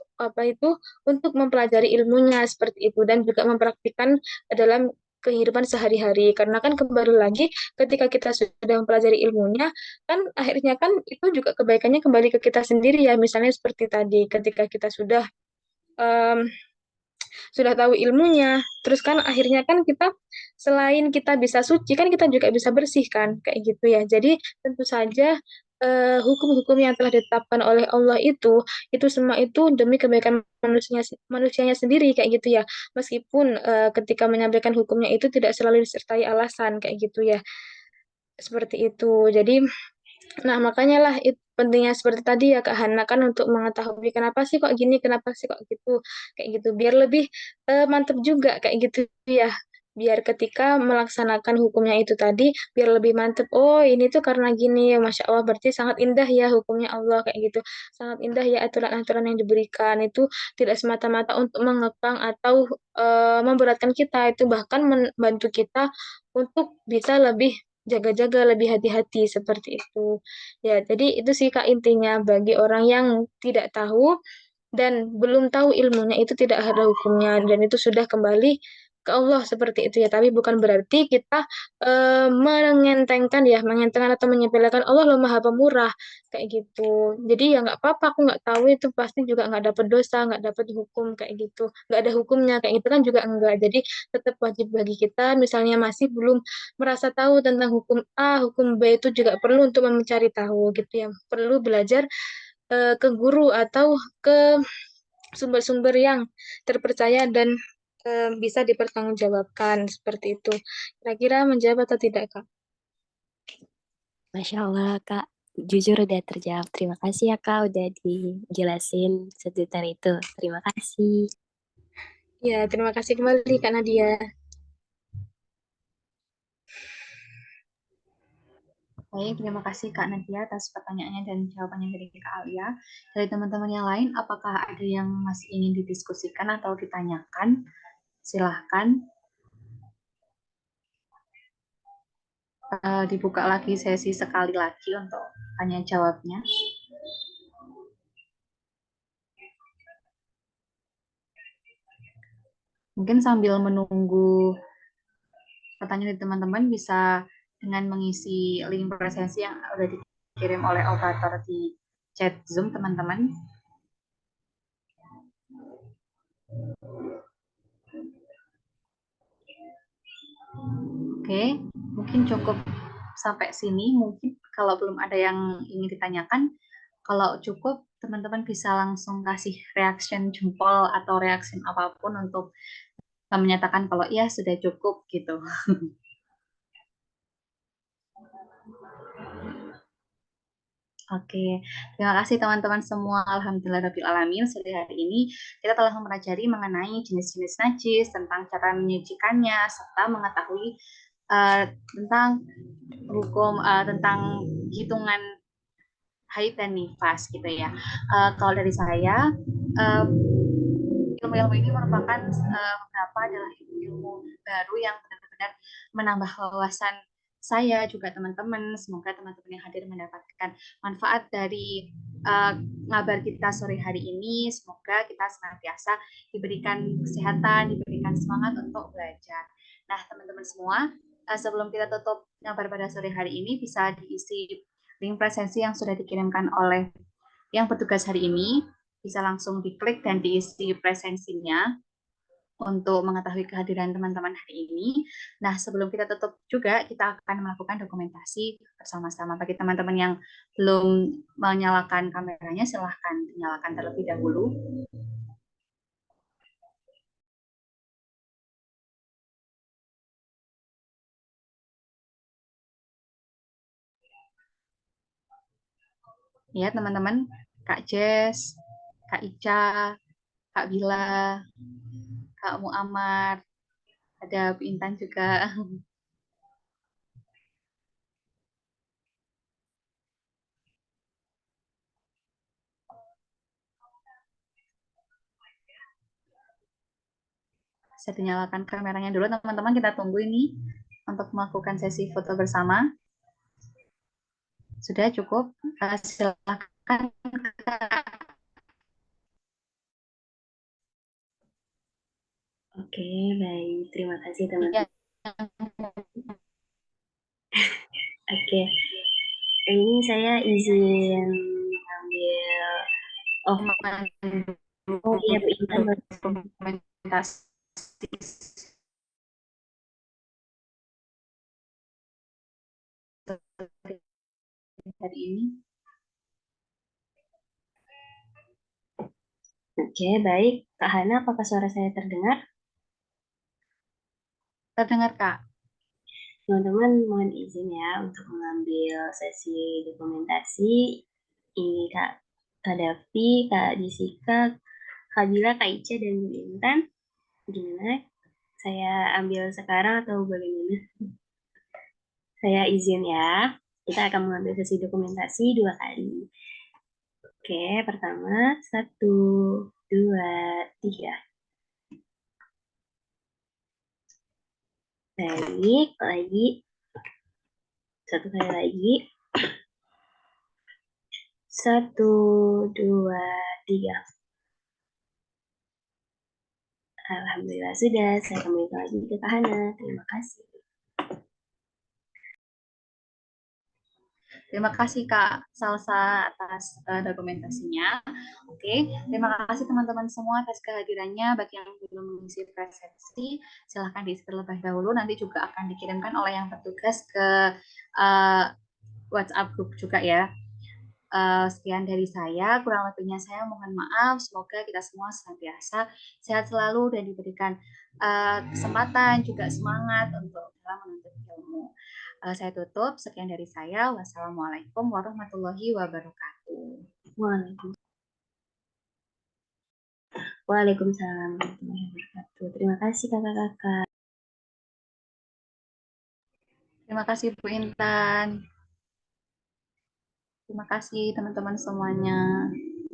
untuk mempelajari ilmunya seperti itu dan juga mempraktikkan dalam kehidupan sehari-hari, karena kan kembali lagi ketika kita sudah mempelajari ilmunya kan akhirnya kan itu juga kebaikannya kembali ke kita sendiri ya, misalnya seperti tadi ketika kita em, sudah tahu ilmunya, terus kan akhirnya kan kita selain kita bisa suci kan kita juga bisa bersih kan kayak gitu ya. Jadi tentu saja hukum-hukum yang telah ditetapkan oleh Allah itu semua itu demi kebaikan manusianya sendiri kayak gitu ya. Meskipun ketika menyampaikan hukumnya itu tidak selalu disertai alasan kayak gitu ya. Seperti itu. Jadi nah, makanya lah itu pentingnya seperti tadi ya Kak Hana kan untuk mengetahui kenapa sih kok gini, kenapa sih kok gitu, kayak gitu. Biar lebih mantep juga kayak gitu ya. Biar ketika melaksanakan hukumnya itu tadi, biar lebih mantep. Oh, ini tuh karena gini ya, Masya Allah. Berarti sangat indah ya hukumnya Allah kayak gitu. Sangat indah ya aturan-aturan yang diberikan. Itu tidak semata-mata untuk mengekang atau memberatkan kita. Itu bahkan membantu kita untuk bisa lebih jaga-jaga, lebih hati-hati seperti itu. Ya, jadi itu sih Kak intinya bagi orang yang tidak tahu dan belum tahu ilmunya itu tidak ada hukumnya dan itu sudah kembali ke Allah seperti itu ya. Tapi bukan berarti kita mengentengkan atau menyepelekan Allah loh Maha Pemurah kayak gitu. Jadi ya nggak apa-apa, aku nggak tahu itu pasti juga nggak dapat dosa, nggak dapat hukum kayak gitu, nggak ada hukumnya kayak gitu kan juga enggak. Jadi tetap wajib bagi kita, misalnya masih belum merasa tahu tentang hukum A, hukum B itu juga perlu untuk mencari tahu gitu ya. Perlu belajar ke guru atau ke sumber-sumber yang terpercaya dan bisa dipertanggungjawabkan seperti itu. Kira-kira menjawab atau tidak, Kak? Masya Allah, Kak. Jujur udah terjawab. Terima kasih ya, Kak, udah dijelasin sedetail itu. Terima kasih. Ya, terima kasih kembali, Kak Nadia. baik, terima kasih Kak Nadia atas pertanyaannya dan jawabannya dari Kak Alia. Dari teman-teman yang lain, apakah ada yang masih ingin didiskusikan atau ditanyakan? Silahkan dibuka lagi sesi sekali lagi untuk tanya jawabnya. Mungkin sambil menunggu pertanyaan dari teman-teman bisa dengan mengisi link presensi yang sudah dikirim oleh operator di chat Zoom teman-teman. Oke, mungkin cukup sampai sini. Mungkin kalau belum ada yang ingin ditanyakan, kalau cukup teman-teman bisa langsung kasih reaction jempol atau reaction apapun untuk menyatakan kalau iya sudah cukup gitu. Oke, terima kasih teman-teman semua. Alhamdulillahirrahmanirrahim. Sore hari ini kita telah mempelajari mengenai jenis-jenis najis, tentang cara menyucikannya, serta mengetahui tentang hukum, tentang hitungan haid dan nifas gitu ya. Kalau dari saya, ilmu-ilmu ini merupakan beberapa adalah ilmu baru yang benar-benar menambah wawasan saya juga teman-teman. Semoga teman-teman yang hadir mendapatkan manfaat dari ngabar kita sore hari ini. Semoga kita senantiasa diberikan kesehatan, diberikan semangat untuk belajar. Nah, teman-teman semua, sebelum kita tutup ngabar pada sore hari ini, bisa diisi link presensi yang sudah dikirimkan oleh yang bertugas hari ini. Bisa langsung diklik dan diisi presensinya untuk mengetahui kehadiran teman-teman hari ini. Nah, sebelum kita tutup juga, kita akan melakukan dokumentasi bersama-sama. Bagi teman-teman yang belum menyalakan kameranya, silahkan dinyalakan terlebih dahulu. Ya, teman-teman, Kak Jess, Kak Ica, Kak Bila, Kak Muammar, ada Bu Intan juga. Saya dinyalakan kameranya dulu, teman-teman. Kita tunggu ini untuk melakukan sesi foto bersama. Sudah cukup? Silakan. Oke, baik. Terima kasih teman-teman. Ya. Oke, ini saya izin ambil. Oh iya, Bu Intan. Dokumentasi hari ini. Oke, baik. Kak Hana, apakah suara saya terdengar? Terdengar, Kak? Teman-teman, mohon izin ya untuk mengambil sesi dokumentasi. Ini Kak Davi, Kak Jessica, Kak Bila, Kak Ica, dan Bu Intan. Gimana? Saya ambil sekarang atau bagaimana? Saya izin ya. Kita akan mengambil sesi dokumentasi 2 kali. Oke, pertama, 1, 2, 3. Baik, lagi. 1 kali lagi. 1, 2, 3. Alhamdulillah sudah. Saya kembali lagi ke Kak Hana. Terima kasih. Terima kasih Kak Salsa atas dokumentasinya. Oke, terima kasih teman-teman semua atas kehadirannya. Bagi yang belum mengisi presensi, silahkan diisi terlebih dahulu. Nanti juga akan dikirimkan oleh yang bertugas ke WhatsApp group juga ya. Sekian dari saya, kurang lebihnya saya mohon maaf. Semoga kita semua senantiasa sehat selalu dan diberikan kesempatan juga semangat untuk dalam menuntut ilmu. Saya tutup. Sekian dari saya. Wassalamualaikum warahmatullahi wabarakatuh. Waalaikumsalam warahmatullahi wabarakatuh. Terima kasih kakak-kakak. Terima kasih Bu Intan. Terima kasih teman-teman semuanya.